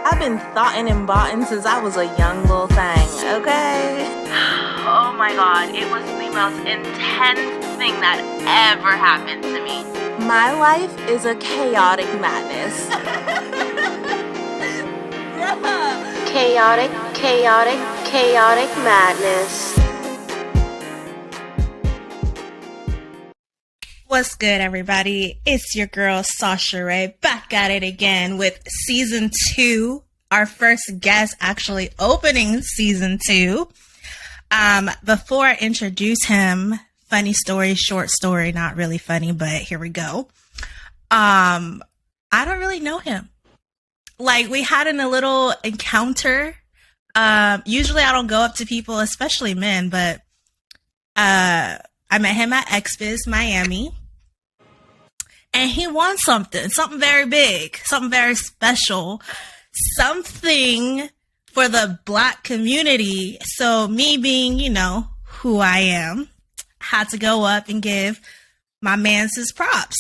I've been thoughtin' and boughtin' since I was a young little thing, okay? Oh my god, it was the most intense thing that ever happened to me. My life is a chaotic madness. Chaotic madness. What's good, everybody? It's your girl, Sasha Raee, back at it again with season 2. Our first guest actually opening season 2. Before I introduce him, funny story, short story, not really funny, but here we go. I don't really know him. Like, we had a little encounter. Usually I don't go up to people, especially men, but I met him at XBiz Miami, and he won something very big, something very special, something for the Black community. So me being, who I am, had to go up and give my man his props.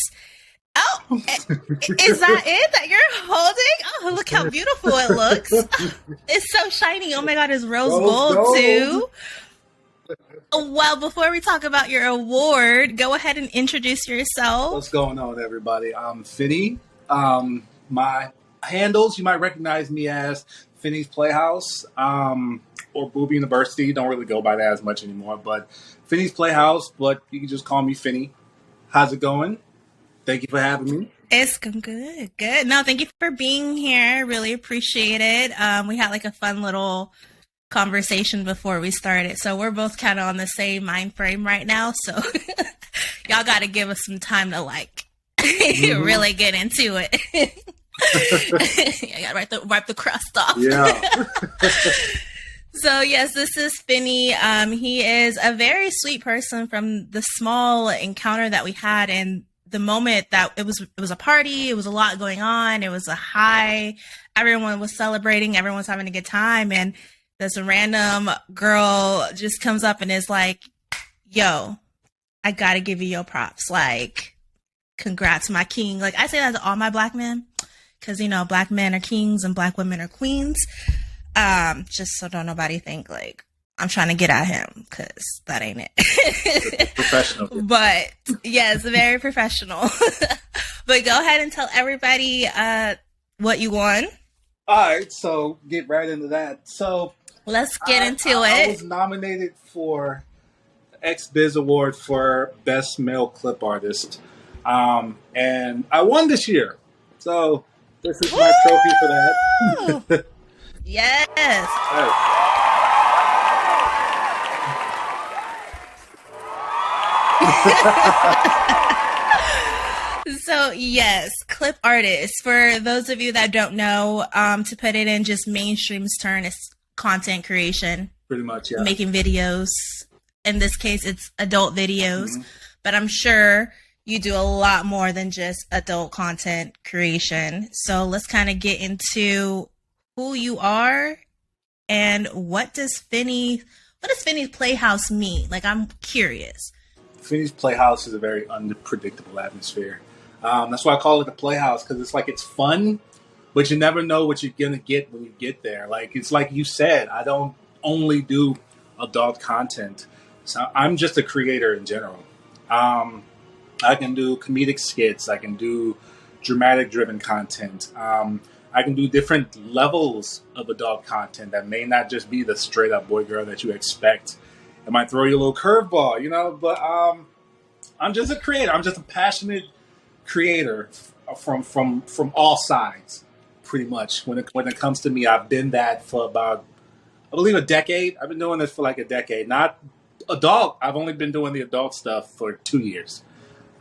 Oh, is that it that you're holding? Oh, look how beautiful it looks. It's so shiny. Oh my God, it's rose gold too. Well, before we talk about your award, go ahead and introduce yourself. What's going on, everybody? I'm Finny. My handles, you might recognize me as Finny's Playhouse or Booby University. Don't really go by that as much anymore, but Finny's Playhouse, but you can just call me Finny. How's it going? Thank you for having me. It's good. Good. No, thank you for being here. Really appreciate it. We had a fun little conversation before we started, so we're both kind of on the same mind frame right now, so y'all got to give us some time to really get into it. I gotta wipe the crust off. So yes, this is Finny. He is a very sweet person. From the small encounter that we had, and the moment that it was a party, it was a lot going on, it was a high, everyone was celebrating, everyone was having a good time, and this random girl just comes up and is like, yo, I gotta give you your props. Congrats, my king. I say that to all my Black men, because, Black men are kings and Black women are queens. Just so don't nobody think, I'm trying to get at him, because that ain't it. Professional. But, yes, very professional. But go ahead and tell everybody what you won. All right, so get right into that. So let's get into it. I was nominated for the XBiz Award for Best Male Clip Artist, and I won this year. So this is my trophy for that. Yes. Right. So yes, clip artist. For those of you that don't know, to put it in just mainstream's turn, it's content creation. Pretty much, yeah. Making videos. In this case, it's adult videos. Mm-hmm. But I'm sure you do a lot more than just adult content creation. So let's kind of get into who you are and what does Finny's Playhouse mean? I'm curious. Finny's Playhouse is a very unpredictable atmosphere. That's why I call it a playhouse, because it's fun, but you never know what you're going to get when you get there. It's like you said, I don't only do adult content. So I'm just a creator in general. I can do comedic skits. I can do dramatic-driven content. I can do different levels of adult content that may not just be the straight-up boy-girl that you expect. It might throw you a little curveball, but I'm just a creator. I'm just a passionate creator from all sides, pretty much. When it comes to me, I've been that for about, I believe, a decade. I've been doing this for a decade. Not adult. I've only been doing the adult stuff for 2 years.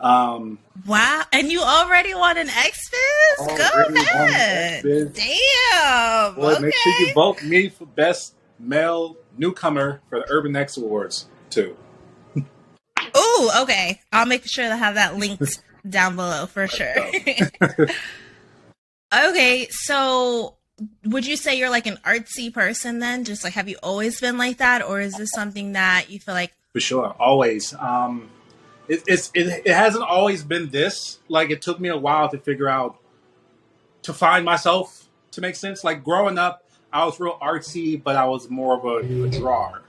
Wow. And you already won an XBiz? Go ahead. Damn. Well, okay. Make sure you vote me for Best Male Newcomer for the Urban X Awards, too. Ooh, okay. I'll make sure to have that linked down below for sure. Okay, so would you say you're an artsy person then? Just have you always been like that, or is this something that you feel like? For sure, always. It hasn't always been this. It took me a while to figure out, to find myself, to make sense. Like growing up, I was real artsy, but I was more of a drawer.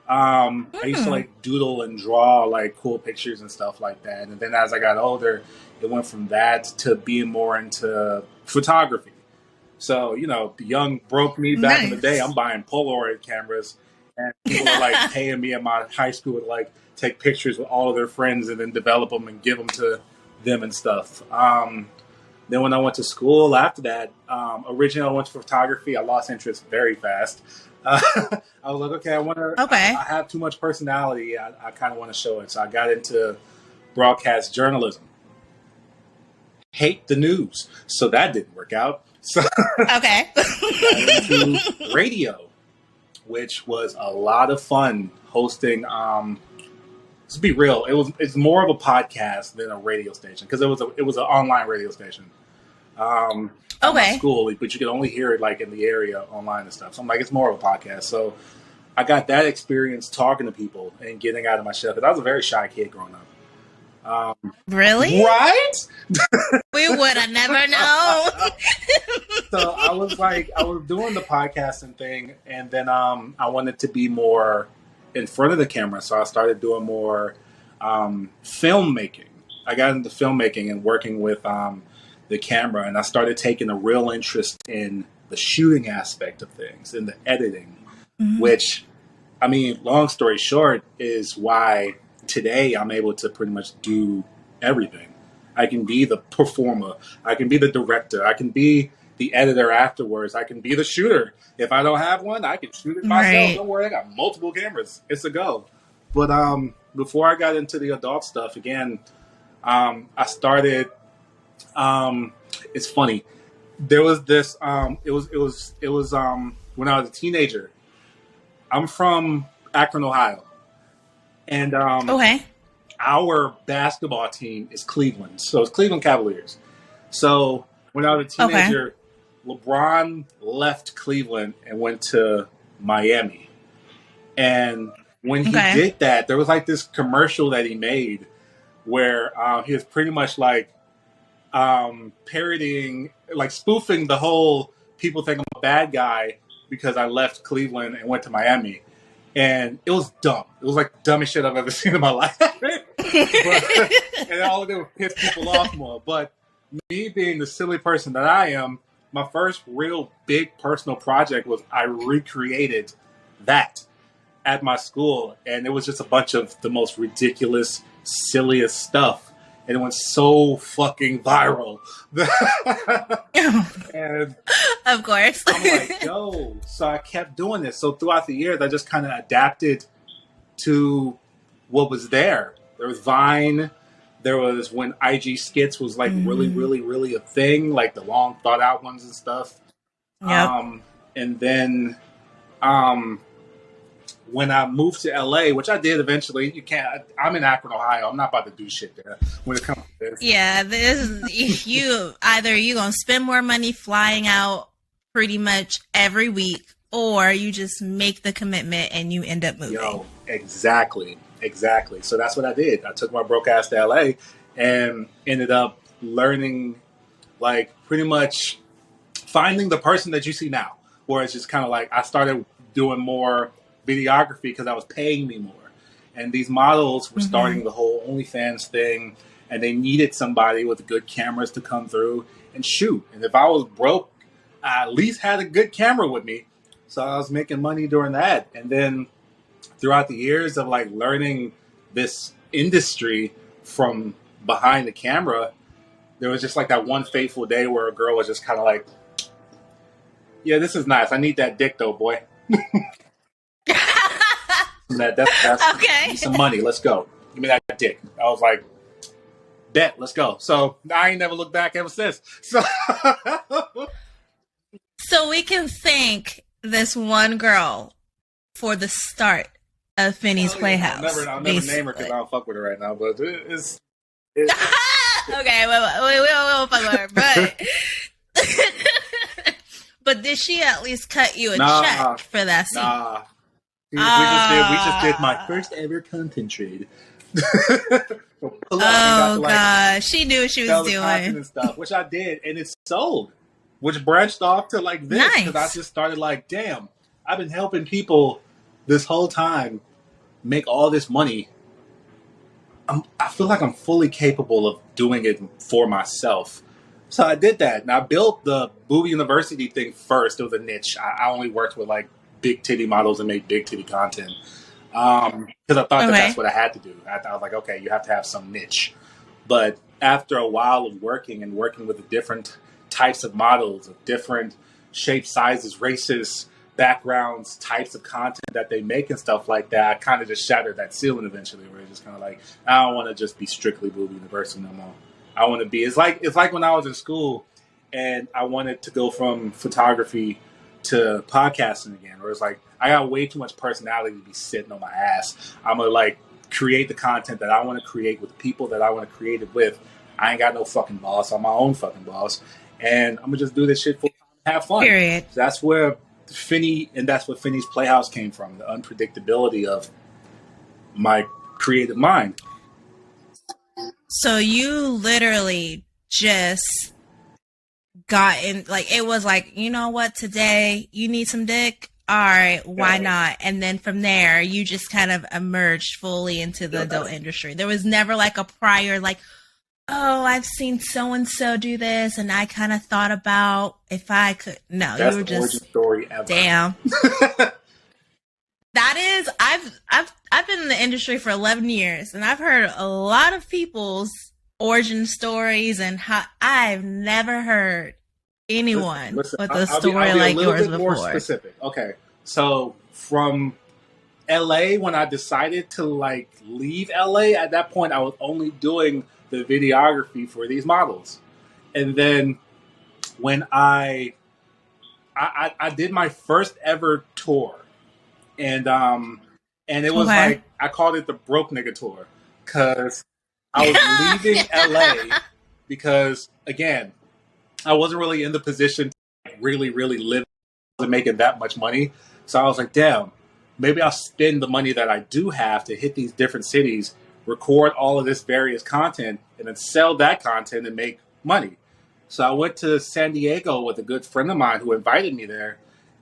I used to like doodle and draw like cool pictures and stuff like that. And then as I got older, it went from that to being more into photography. So, you know, the young broke me back in the day. I'm buying Polaroid cameras, and people are like paying me at my high school to like take pictures with all of their friends and then develop them and give them to them and stuff. Then when I went to school after that, originally I went to photography. I lost interest very fast. I was like, okay, I have too much personality. I kind of want to show it. So I got into broadcast journalism. Hate the news. So that didn't work out. So okay. got into radio, which was a lot of fun hosting. Let's be real. It's more of a podcast than a radio station because it was an online radio station. At my school, but you could only hear it like in the area online and stuff. So I'm like, it's more of a podcast. So I got that experience talking to people and getting out of my shell because I was a very shy kid growing up. Really? Right? We would have never known. So I was doing the podcasting thing, and then I wanted to be more in front of the camera, so I started doing more filmmaking. I got into filmmaking and working with the camera, and I started taking a real interest in the shooting aspect of things, in the editing, which, I mean, long story short, is why today I'm able to pretty much do everything. I can be the performer, I can be the director, I can be the editor afterwards, I can be the shooter. If I don't have one, I can shoot it myself. Right. Don't worry, I got multiple cameras. It's a go. But before I got into the adult stuff, again, I started. It's funny. There was this. It was when I was a teenager. I'm from Akron, Ohio, and our basketball team is Cleveland. So it's Cleveland Cavaliers. So when I was a teenager, LeBron left Cleveland and went to Miami. And when he did that, there was like this commercial that he made where he was pretty much like parodying, like spoofing the whole people think I'm a bad guy because I left Cleveland and went to Miami. And it was dumb. It was like the dumbest shit I've ever seen in my life. And all it did was piss people off more. But me being the silly person that I am, my first real big personal project was I recreated that at my school. And it was just a bunch of the most ridiculous, silliest stuff. And it went so fucking viral. And of course. I'm like, yo. So I kept doing this. So throughout the years, I just kind of adapted to what was there. There was Vine. There was when IG skits was like really, really, really a thing, like the long thought out ones and stuff. Yep. And then when I moved to LA, which I did eventually, I'm in Akron, Ohio. I'm not about to do shit there when it comes to this. Yeah, you gonna spend more money flying out pretty much every week, or you just make the commitment and you end up moving. Yo, exactly. So that's what I did. I took my broke ass to LA and ended up learning, like pretty much finding the person that you see now, where it's just kind of like I started doing more videography because I was paying me more. And these models were starting the whole OnlyFans thing, and they needed somebody with good cameras to come through and shoot. And if I was broke, I at least had a good camera with me. So I was making money during that. And then throughout the years of like learning this industry from behind the camera, there was just like that one fateful day where a girl was just kind of like, yeah, this is nice. I need that dick though, boy. That's okay. Need some money. Let's go. Give me that dick. I was like, bet. Let's go. So I ain't never looked back ever since. So we can thank this one girl for the start of Finny's Playhouse. I'll never name her because I don't fuck with her right now. But it's okay. We won't fuck with her, but did she at least cut you a check for that scene? Nah. We just did my first ever content trade. God, she knew what she was doing and stuff, which I did, and it sold. which branched off to like this because I Nice. just started like, damn, I've been helping people this whole time make all this money. I feel like I'm fully capable of doing it for myself. So I did that. And I built the Booby University thing first. It was a niche. I only worked with like big titty models and made big titty content. Because I thought that that's Okay. what I had to do. I was like, okay, you have to have some niche. But after a while of working with the different types of models of different shapes, sizes, races, backgrounds, types of content that they make and stuff like that, I kind of just shattered that ceiling eventually where it's just kind of like, I don't want to just be strictly Booby University no more. I want to be, it's like when I was in school and I wanted to go from photography to podcasting again, where it's like, I got way too much personality to be sitting on my ass. I'm going to like create the content that I want to create with the people that I want to create it with. I ain't got no fucking boss. I'm my own fucking boss. And I'm going to just do this shit full time and have fun. Period. So that's where Finny, and that's what Finny's Playhouse came from, the unpredictability of my creative mind. So you literally just got in, like, it was like, you know what, today you need some dick? All right, why not? And then from there, you just kind of emerged fully into the adult industry. There was never like a prior, like, oh, I've seen so-and-so do this, and I kind of thought about if I could. No, That's you were the origin just, story ever. damn. That is, I've been in the industry for 11 years, and I've heard a lot of people's origin stories, and how I've never heard anyone Listen, with a I'll be story a like little yours bit more before. specific. Okay, so from LA, when I decided to like leave LA, at that point I was only doing the videography for these models, and then when I did my first ever tour, and it was Okay. like I called it the broke nigga tour because I was leaving LA because again I wasn't really in the position to really live and making that much money. So I was like, damn, maybe I'll spend the money that I do have to hit these different cities, record all of this various content, and then sell that content and make money. So I went to San Diego with a good friend of mine who invited me there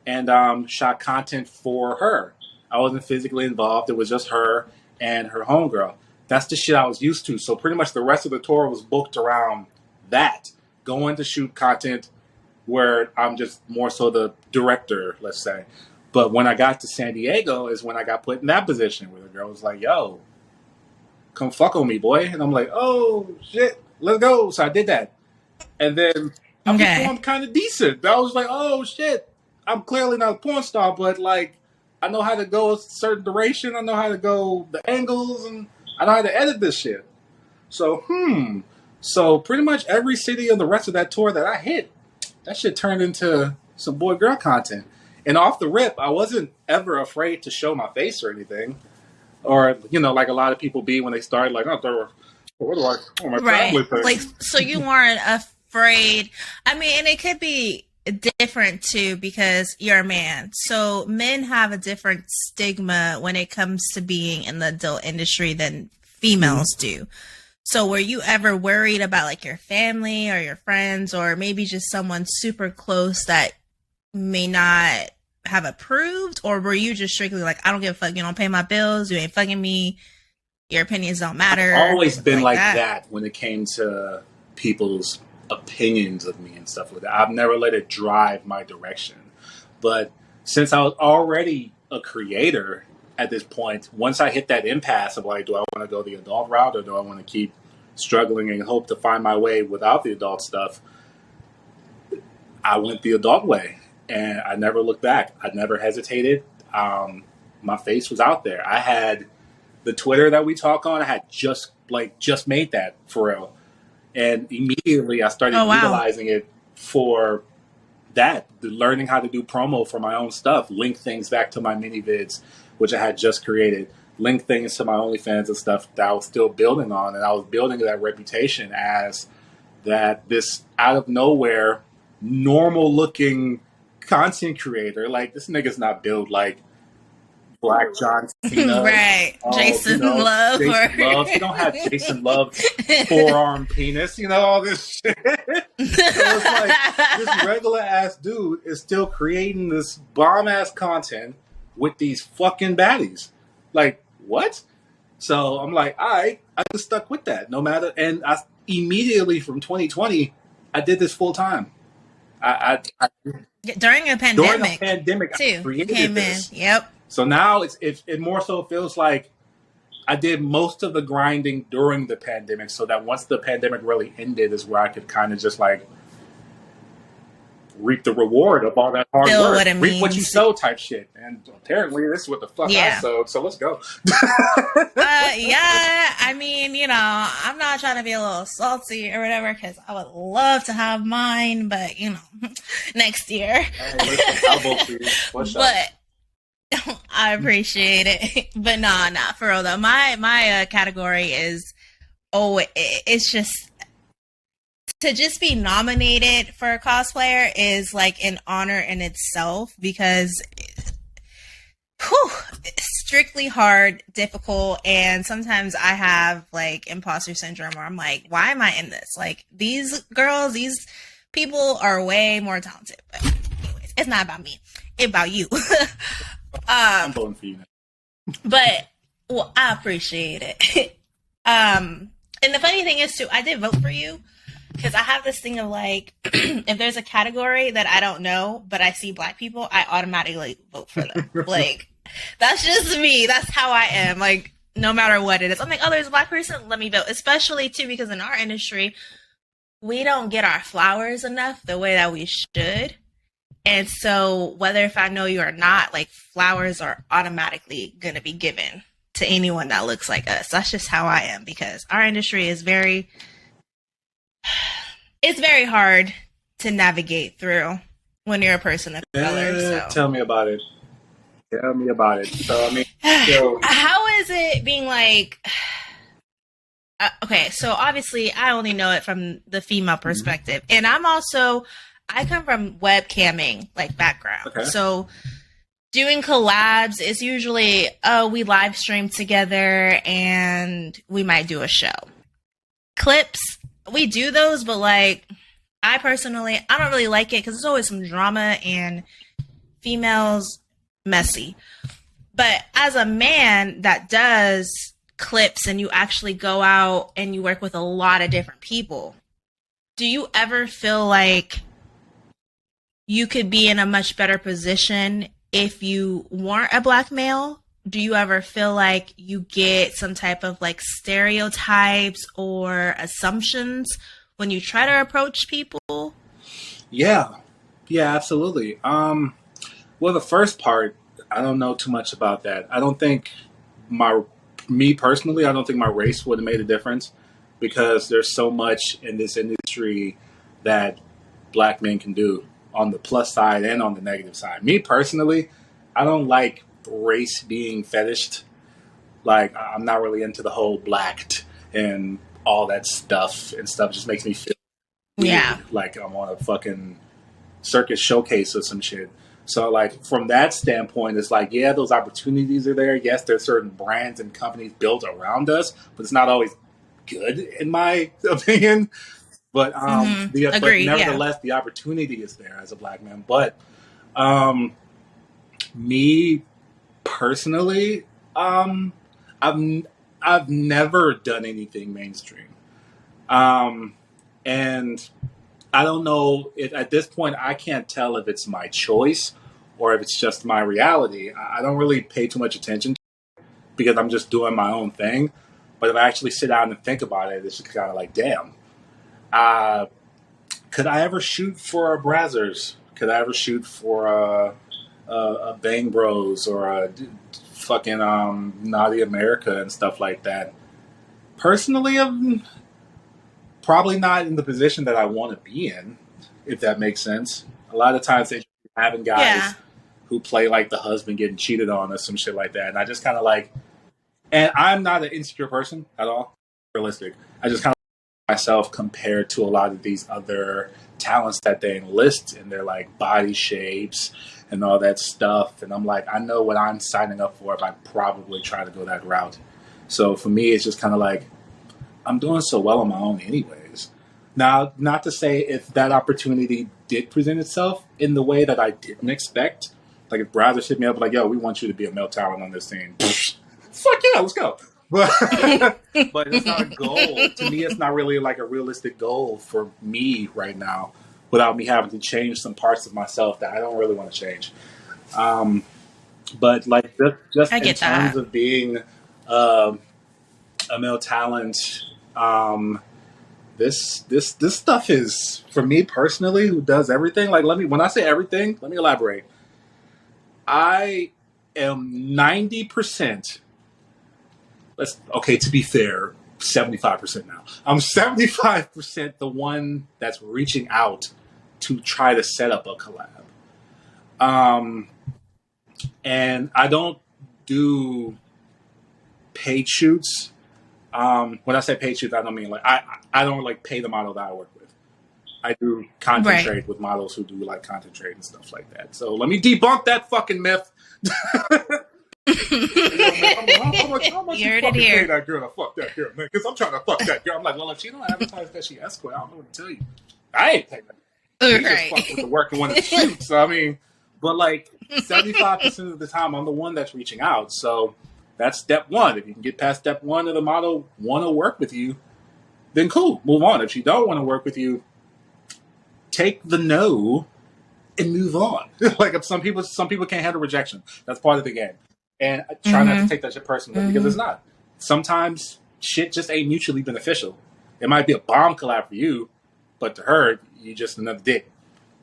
and shot content for her. I wasn't physically involved. It was just her and her homegirl. That's the shit I was used to. So pretty much the rest of the tour was booked around that. Going to shoot content where I'm just more so the director, let's say. But when I got to San Diego is when I got put in that position where the girl was like, yo, come fuck on me, boy. And I'm like, oh, shit, let's go. So I did that. And then I performed kind of decent. I was like, oh, shit, I'm clearly not a porn star, but like, I know how to go a certain duration. I know how to go the angles, and I know how to edit this shit. So, So pretty much every city of the rest of that tour that I hit, that shit turned into some boy-girl content. And off the rip, I wasn't ever afraid to show my face or anything. Or, you know, like a lot of people be when they start, like, oh, what do I, oh, my family thing. Like, so you weren't afraid. I mean, and it could be different too because you're a man. So men have a different stigma when it comes to being in the adult industry than females do. So were you ever worried about like your family or your friends or maybe just someone super close that may not have approved? Or were you just strictly like, I don't give a fuck, you don't pay my bills, you ain't fucking me, your opinions don't matter? I've always been like that when it came to people's opinions of me and stuff like that. I've never let it drive my direction. But since I was already a creator at this point, once I hit that impasse of like, do I want to go the adult route or do I want to keep struggling and hope to find my way without the adult stuff, I went the adult way and I never looked back. I never hesitated. My face was out there. I had the Twitter that we talk on. I had just made that for real. And immediately I started utilizing it for that, learning how to do promo for my own stuff, link things back to my mini vids, which I had just created, link things to my OnlyFans and stuff that I was still building on. And I was building that reputation as that this out of nowhere, normal looking content creator. Like, this nigga's not built like Black John Cena. Right. Jason Love. Jason Love. You don't have Jason Love's forearm penis, all this shit. So it's like this regular ass dude is still creating this bomb ass content with these fucking baddies. Like, what? So I'm like, all right, I just stuck with that no matter. And I immediately from 2020, I did this full time. During a pandemic too. I created came this. In. Yep. So now it more so feels like I did most of the grinding during the pandemic, so that once the pandemic really ended is where I could kind of just like reap the reward of all that hard work. What it reap means. What you sow type shit. And apparently this is what the fuck I sowed, so let's go. Yeah, I mean, I'm not trying to be a little salty or whatever, because I would love to have mine, but, next year. Hey, listen, I'll vote for you. What's up? But I appreciate it. But nah, for real though. My category is, it's just, to just be nominated for a cosplayer is like an honor in itself, because it's strictly hard, difficult, and sometimes I have like imposter syndrome where I'm like, why am I in this? Like, these people are way more talented. But anyways, it's not about me. It's about you. I'm voting for you now. But I appreciate it. And the funny thing is too, I did vote for you. Because I have this thing of like, if there's a category that I don't know, but I see Black people, I automatically vote for them. Like, that's just me. That's how I am. Like, no matter what it is. I'm like, oh, there's a Black person, let me vote. Especially too, because in our industry, we don't get our flowers enough the way that we should. And so whether if I know you or not, like, flowers are automatically going to be given to anyone that looks like us. That's just how I am, because our industry is it's very hard to navigate through when you're a person of color. So. Tell me about it. So, I mean, how is it being like, okay, so obviously I only know it from the female perspective. And I come from webcamming, like, background. Okay. So doing collabs is usually, we live stream together and we might do a show. Clips, we do those, but like, I don't really like it because there's always some drama and females messy. But as a man that does clips and you actually go out and you work with a lot of different people, do you ever feel like you could be in a much better position if you weren't a Black male? Do you ever feel like you get some type of like stereotypes or assumptions when you try to approach people? Yeah, absolutely. Well, the first part, I don't know too much about that. I don't think me personally, I don't think my race would have made a difference, because there's so much in this industry that Black men can do on the plus side and on the negative side. Me personally, I don't like race being fetished. Like, I'm not really into the whole blacked and all that stuff, and stuff just makes me feel weird, like I'm on a fucking circus showcase or some shit. So like, from that standpoint, it's like, yeah, those opportunities are there. Yes, there's certain brands and companies built around us, but it's not always good in my opinion. But but nevertheless, the opportunity is there as a Black man. But me personally, I've never done anything mainstream, and I don't know if at this point I can't tell if it's my choice or if it's just my reality. I don't really pay too much attention to it because I'm just doing my own thing. But if I actually sit down and think about it, it's just kind of like, damn. Could I ever shoot for a Brazzers? Could I ever shoot for a Bang Bros or a fucking Naughty America and stuff like that? Personally, I'm probably not in the position that I want to be in, if that makes sense. A lot of times they're having guys who play like the husband getting cheated on or some shit like that. And I just kind of like, and I'm not an insecure person at all, realistic. I just kind of myself compared to a lot of these other talents that they enlist in their like body shapes and all that stuff. And I'm like, I know what I'm signing up for if I probably try to go that route. So for me, it's just kind of like, I'm doing so well on my own anyways. Now, not to say if that opportunity did present itself in the way that I didn't expect, like if Brazzers hit me up like, yo, we want you to be a male talent on this team. Fuck yeah, let's go. But it's not a goal. To me, it's not really like a realistic goal for me right now without me having to change some parts of myself that I don't really want to change. But like just in terms of being a male talent, this stuff is, for me personally, who does everything. Like, when I say everything, let me elaborate. I am 90%. To be fair, 75% now. I'm 75% the one that's reaching out to try to set up a collab. And I don't do paid shoots. When I say paid shoots, I don't mean like I don't like pay the model that I work with. I do content trade with models who do like content trade and stuff like that. So let me debunk that fucking myth. How much you fucking pay that girl to fuck that girl, man? Because I'm trying to fuck that girl. I'm like, well, if she don't advertise that she escort, I don't know what to tell you. I ain't paying that. She just fuck with the work and one of the shoots. So, I mean, but like 75% of the time, I'm the one that's reaching out. So that's step one. If you can get past step one of the model want to work with you, then cool, move on. If she don't want to work with you, take the no and move on. Like if some people can't handle rejection. That's part of the game. And I try not to take that shit personally because it's not. Sometimes shit just ain't mutually beneficial. It might be a bomb collab for you, but to her, you just another dick.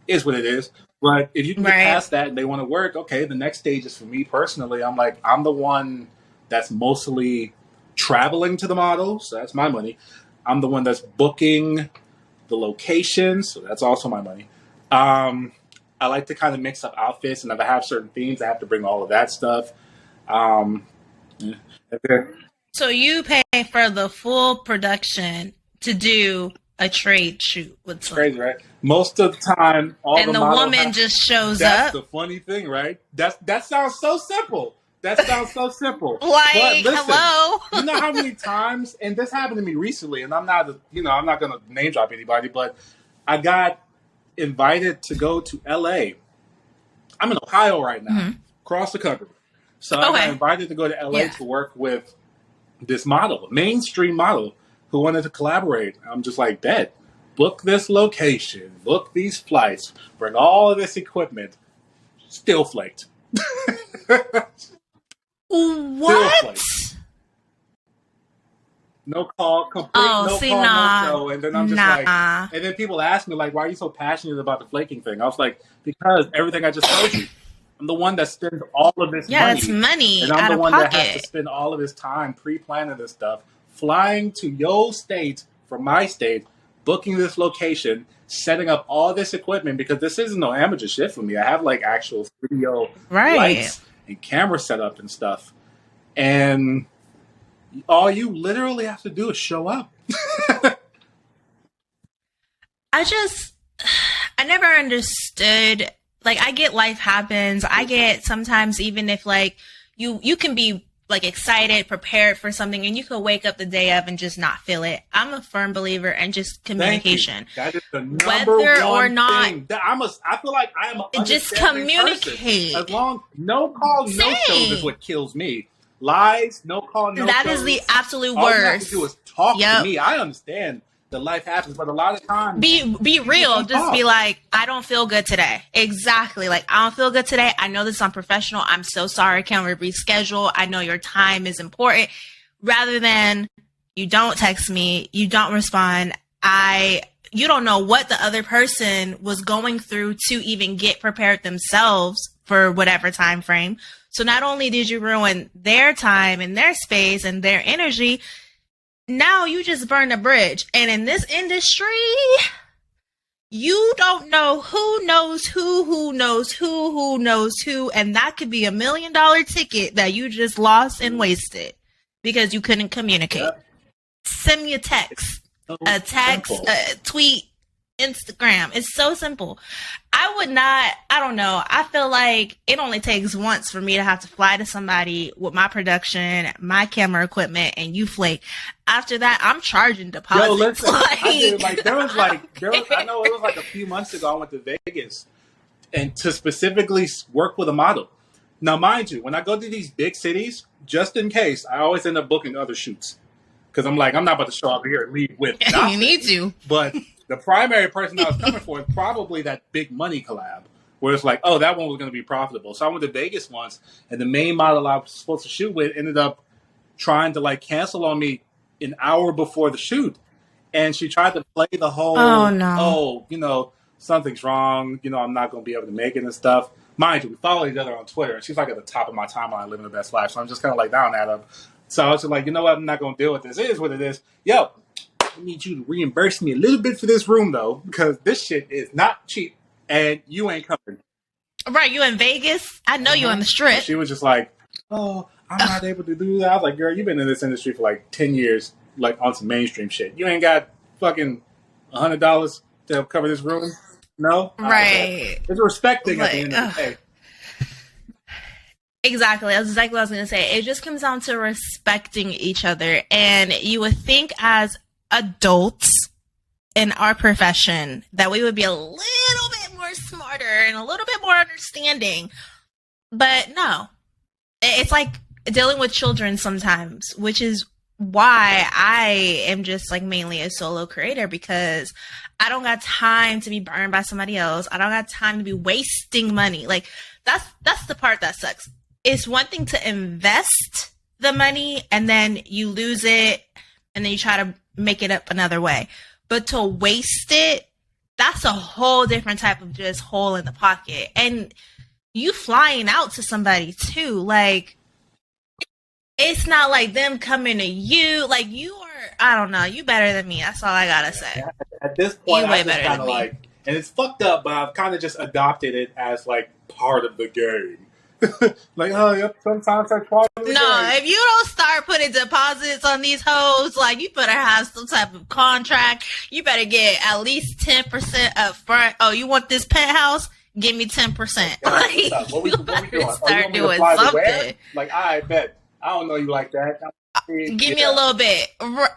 Is what it is. But if you can get past that and they want to work, okay, the next stage is for me personally. I'm like, I'm the one that's mostly traveling to the model, so that's my money. I'm the one that's booking the locations, so that's also my money. I like to kind of mix up outfits, and if I have certain themes, I have to bring all of that stuff. So you pay for the full production to do a trade shoot with someone. Crazy, right? Most of the time, the woman just shows up. That's the funny thing, right? That sounds so simple. That sounds so simple. Like, but listen, hello. You know how many times, and this happened to me recently, and I'm not going to name drop anybody, but I got invited to go to LA. I'm in Ohio right now, across the country. So I got invited to go to LA to work with this model, a mainstream model, who wanted to collaborate. I'm just like, bet. Book this location, book these flights, bring all of this equipment. Still flaked. What? No call, complete no show. And then I'm just like, and then people ask me, like, why are you so passionate about the flaking thing? I was like, because everything I just told you. I'm the one that spends all of this money. Yeah, that's money and I'm out the of one pocket. that has to spend all of this time pre-planning this stuff, flying to your state from my state, booking this location, setting up all this equipment, because this isn't no amateur shit for me. I have like actual studio lights and camera setup and stuff. And all you literally have to do is show up. I never understood. Like, I get life happens. I get sometimes, even if like you can be like excited, prepared for something, and you could wake up the day of and just not feel it. I'm a firm believer in just communication. That is the number whether one or not thing. I feel like I am a just communicate. Person. As long no call, no shows is what kills me. Lies, no call, no that shows. Is the absolute all worst. All you have to do is talk to me. I understand that life happens, but a lot of times be real. Just be like, I don't feel good today. Exactly. Like, I don't feel good today. I know this is unprofessional. I'm so sorry. Can we reschedule? I know your time is important. Rather than you don't text me, you don't respond. You don't know what the other person was going through to even get prepared themselves for whatever time frame. So not only did you ruin their time and their space and their energy, now you just burn a bridge. And in this industry, you don't know who knows who knows who knows who. And that could be $1 million ticket that you just lost and wasted because you couldn't communicate. Yep. Send me a text, a tweet, Instagram. It's so simple. I don't know. I feel like it only takes once for me to have to fly to somebody with my production, my camera equipment, and you flake. After that, I'm charging deposits. Yo, listen, I know it was like a few months ago, I went to Vegas and to specifically work with a model. Now, mind you, when I go to these big cities, just in case, I always end up booking other shoots. Because I'm like, I'm not about to show up here and leave with nothing. You need to. But the primary person I was coming for is probably that big money collab, where it's like, oh, that one was going to be profitable. So I went to Vegas once, and the main model I was supposed to shoot with ended up trying to like cancel on me an hour before the shoot. And she tried to play the whole, something's wrong, I'm not going to be able to make it and stuff. Mind you, we follow each other on Twitter, and she's like at the top of my timeline living the best life. So I'm just kind of like down at her. So I was just like, you know what? I'm not going to deal with this. It is what it is. Yo, I need you to reimburse me a little bit for this room, though, because this shit is not cheap, and you ain't coming. Right, you in Vegas? I know you on the Strip. And she was just like, oh, I'm not able to do that. I was like, girl, you've been in this industry for like 10 years, like on some mainstream shit. You ain't got fucking $100 to help cover this room? No? Right. It's a respect thing at the end of the day. Exactly. That's exactly what I was going to say. It just comes down to respecting each other. And you would think as adults in our profession that we would be a little bit more smarter and a little bit more understanding. But no. It's like dealing with children sometimes, which is why I am just like mainly a solo creator, because I don't got time to be burned by somebody else. I don't got time to be wasting money. Like that's the part that sucks. It's one thing to invest the money and then you lose it and then you try to make it up another way. But to waste it, that's a whole different type of just hole in the pocket. And you flying out to somebody too, like it's not like them coming to you. Like you are, I don't know, you better than me. That's all I gotta say. At this point, you I just kind of like, and it's fucked up, but I've kind of just adopted it as like part of the game. Like, oh, yep, sometimes I try. No, if you don't start putting deposits on these hoes, like you better have some type of contract. You better get at least 10% up front. Oh, you want this penthouse? Give me 10%. Like, what we doing? Start doing something. Like, I bet. I don't know you like that. Give me a little bit.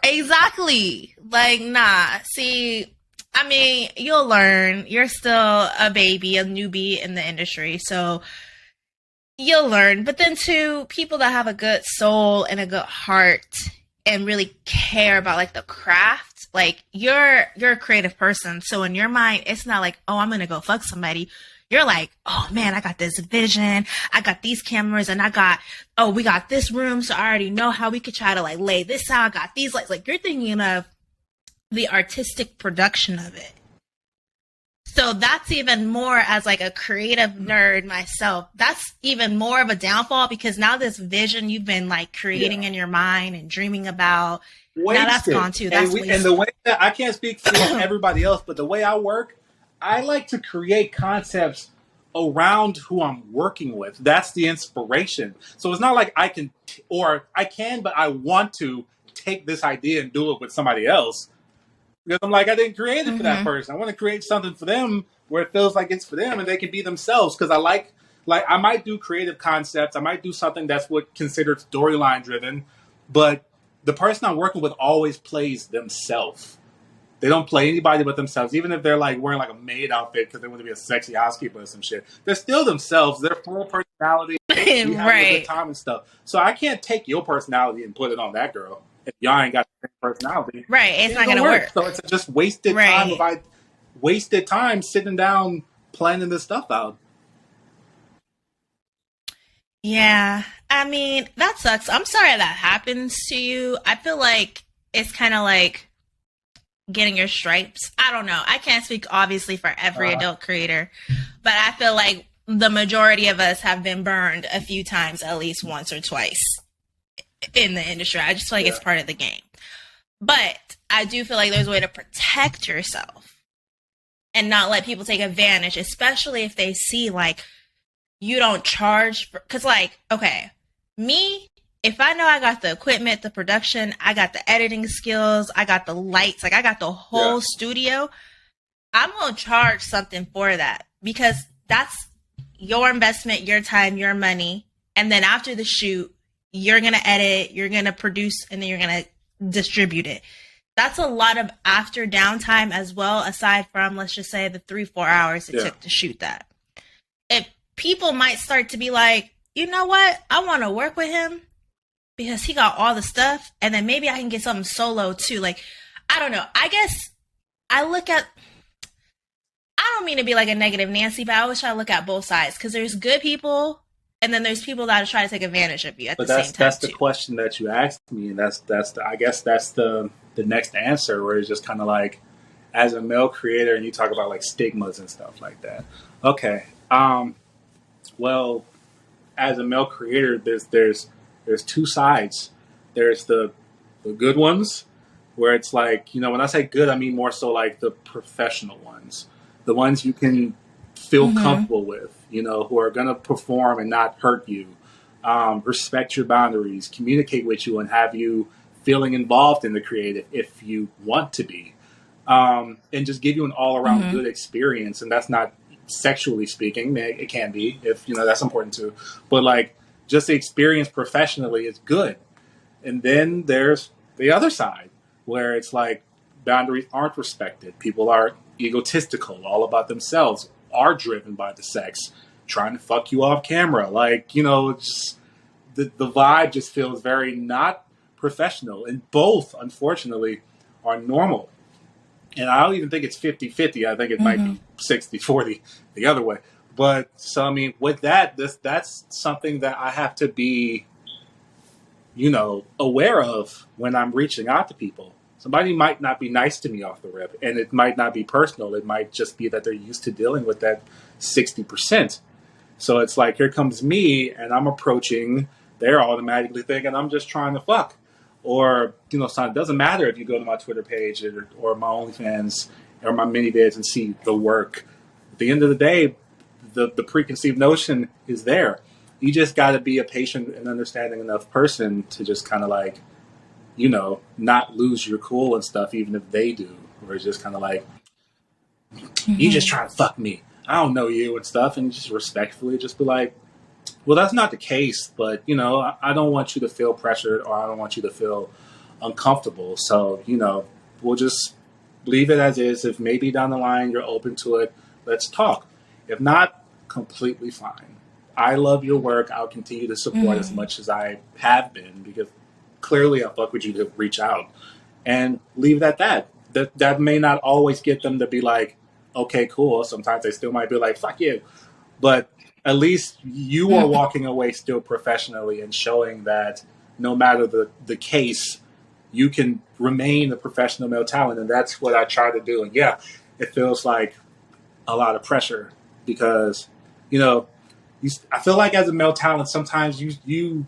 Exactly. Like, nah. See, I mean, you'll learn. You're still a baby, a newbie in the industry. So you'll learn. But then too, people that have a good soul and a good heart and really care about like the craft, like you're a creative person. So in your mind, it's not like, oh, I'm going to go fuck somebody. You're like, oh man, I got this vision. I got these cameras and we got this room. So I already know how we could try to like lay this out. I got these lights. Like you're thinking of the artistic production of it. So that's even more, as like a creative nerd myself, that's even more of a downfall, because now this vision you've been like creating in your mind and dreaming about, now that's gone too. That's and the way that I can't speak for everybody else, but the way I work, I like to create concepts around who I'm working with. That's the inspiration. So it's not like I can, but I want to take this idea and do it with somebody else. Because I'm like, I didn't create it for that person. I want to create something for them where it feels like it's for them and they can be themselves. Because I like I might do creative concepts. I might do something that's what considered storyline driven. But the person I'm working with always plays themselves. They don't play anybody but themselves. Even if they're like wearing like a maid outfit because they want to be a sexy housekeeper or some shit. They're still themselves. They're full personality. We have a good time and stuff. So I can't take your personality and put it on that girl. If y'all ain't got the same personality, right? It's not gonna work. So it's just wasted time. If I wasted time sitting down planning this stuff out. Yeah, I mean that sucks. I'm sorry that happens to you. I feel like it's kind of like getting your stripes. I don't know. I can't speak obviously for every adult creator, but I feel like the majority of us have been burned a few times, at least once or twice in the industry. I just feel like it's part of the game. But I do feel like there's a way to protect yourself and not let people take advantage, especially if they see like you don't charge for, because like, okay, me, if I know I got the equipment, the production, I got the editing skills, I got the lights, like I got the whole studio, I'm going to charge something for that, because that's your investment, your time, your money. And then after the shoot, you're going to edit, you're going to produce, and then you're going to distribute it. That's a lot of after downtime as well, aside from, let's just say, the 3-4 hours it took to shoot that. If people might start to be like, you know what? I want to work with him because he got all the stuff, and then maybe I can get something solo too. Like, I don't know. I guess I don't mean to be like a negative Nancy, but I always try to look at both sides, because there's good people and then there's people that try to take advantage of you at the same time. That's the question that you asked me, and I guess that's the next answer, where it's just kind of like, as a male creator, and you talk about like stigmas and stuff like that. Okay. Well, as a male creator, there's two sides. There's the good ones, where it's like, you know, when I say good, I mean more so like the professional ones, the ones you can feel comfortable with, you know, who are going to perform and not hurt you, respect your boundaries, communicate with you, and have you feeling involved in the creative if you want to be, and just give you an all-around good experience. And that's not sexually speaking. It can be, if, you know, that's important too. But like, just the experience professionally is good. And then there's the other side, where it's like boundaries aren't respected. People are egotistical, all about themselves, are driven by the sex, trying to fuck you off camera. Like, you know, it's just, the vibe just feels very not professional. And both, unfortunately, are normal. And I don't even think it's 50-50. I think it might be 60-40 the other way. But so, I mean, with that, that's something that I have to be, you know, aware of when I'm reaching out to people. Somebody might not be nice to me off the rip, and it might not be personal. It might just be that they're used to dealing with that 60%. So it's like, here comes me, and I'm approaching, they're automatically thinking I'm just trying to fuck. Or, you know, so it doesn't matter if you go to my Twitter page or my OnlyFans or my mini vids and see the work. At the end of the day, the preconceived notion is there. You just got to be a patient and understanding enough person to just kind of like, you know, not lose your cool and stuff, even if they do. Or it's just kind of like, you just trying to fuck me. I don't know you and stuff. And just respectfully just be like, well, that's not the case. But, you know, I don't want you to feel pressured, or I don't want you to feel uncomfortable. So, you know, we'll just leave it as is. If maybe down the line you're open to it, let's talk. If not, completely fine. I love your work. I'll continue to support as much as I have been, because clearly I fuck with you to reach out, and leave it at that. That may not always get them to be like, okay, cool. Sometimes they still might be like, fuck you. But at least you are walking away still professionally and showing that no matter the case, you can remain a professional male talent. And that's what I try to do. And yeah, it feels like a lot of pressure, because, you know, I feel like as a male talent, sometimes you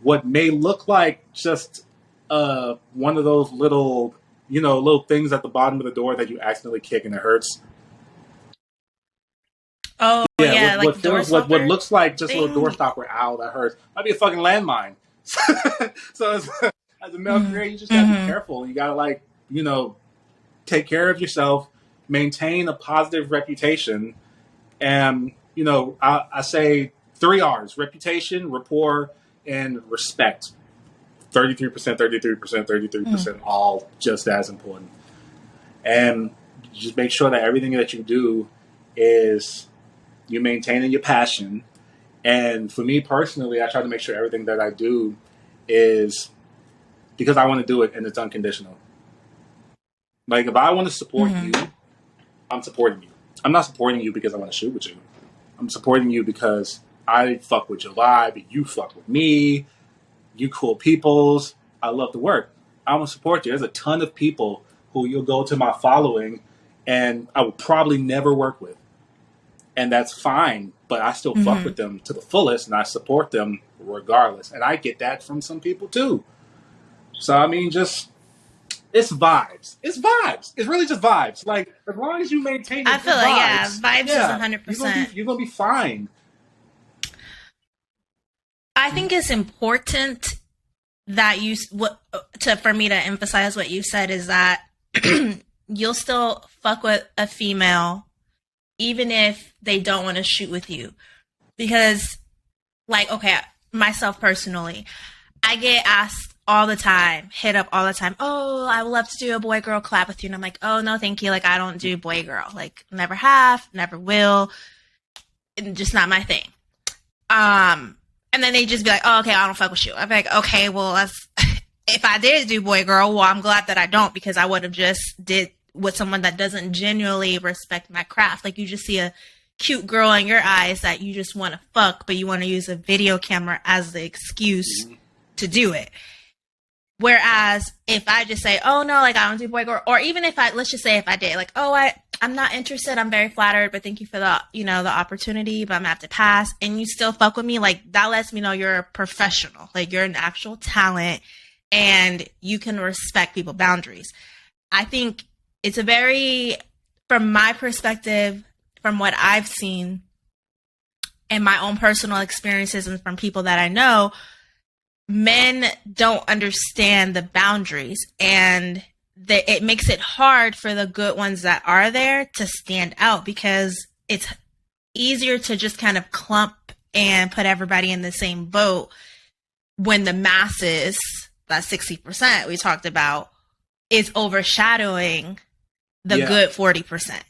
what may look like just one of those little, you know, little things at the bottom of the door that you accidentally kick and it hurts. Oh yeah, what looks like just a thing. little doorstopper, ow, that hurts. Might be a fucking landmine. So as a male creator, you just gotta be careful. You gotta, like, you know, take care of yourself, maintain a positive reputation, and, you know, I say 3 R's: reputation, rapport, and respect. 33%, all just as important. And just make sure that everything that you do is you maintaining your passion. And for me personally, I try to make sure everything that I do is because I want to do it, and it's unconditional. Like, if I want to support you, I'm supporting you. I'm not supporting you because I want to shoot with you. I'm supporting you because I fuck with your vibe, you fuck with me, you cool peoples. I love the work. I want to support you. There's a ton of people who you'll go to my following and I will probably never work with. And that's fine, but I still fuck with them to the fullest, and I support them regardless. And I get that from some people too. So, I mean, just, it's vibes. It's vibes. It's really just vibes. Like, as long as you maintain your I feel like, vibes is 100%. You're going to be fine. I think it's important that for me to emphasize what you said is that you'll still fuck with a female even if they don't want to shoot with you. Because, like, okay, myself personally, I get asked all the time, hit up all the time, oh, I would love to do a boy-girl collab with you. And I'm like, oh, no, thank you. Like, I don't do boy-girl. Like, never have, never will. Just not my thing. And then they just be like, oh, okay, I don't fuck with you. I'm like, okay, well, if I did do boy-girl, well, I'm glad that I don't, because I would have just did with someone that doesn't genuinely respect my craft. Like, you just see a cute girl in your eyes that you just want to fuck, but you want to use a video camera as the excuse to do it. Whereas if I just say, oh no, like I don't do boy girl, or even if let's just say if I did, like, oh, I'm not interested, I'm very flattered, but thank you for the opportunity, but I'm gonna have to pass, and you still fuck with me, like that lets me know you're a professional, like you're an actual talent and you can respect people's boundaries. I think it's a very, from my perspective, from what I've seen and my own personal experiences and from people that I know, men don't understand the boundaries, and it makes it hard for the good ones that are there to stand out, because it's easier to just kind of clump and put everybody in the same boat when the masses, that 60% we talked about, is overshadowing the good 40%.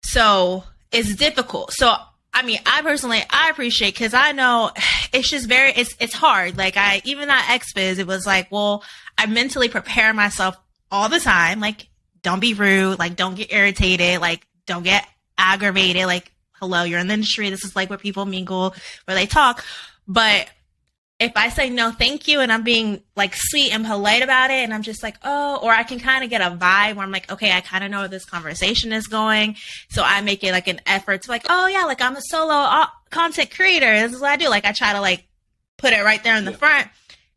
So it's difficult. So I mean, I appreciate, because I know it's just it's hard. Like even at XBiz, it was like, well, I mentally prepare myself all the time. Like, don't be rude. Like, don't get irritated. Like, don't get aggravated. Like, hello, you're in the industry. This is like where people mingle, where they talk. But if I say no, thank you, and I'm being like sweet and polite about it, and I'm just like, oh, or I can kind of get a vibe where I'm like, okay, I kind of know where this conversation is going. So I make it like an effort to like, oh yeah, like I'm a solo content creator. This is what I do. Like I try to like put it right there in the front,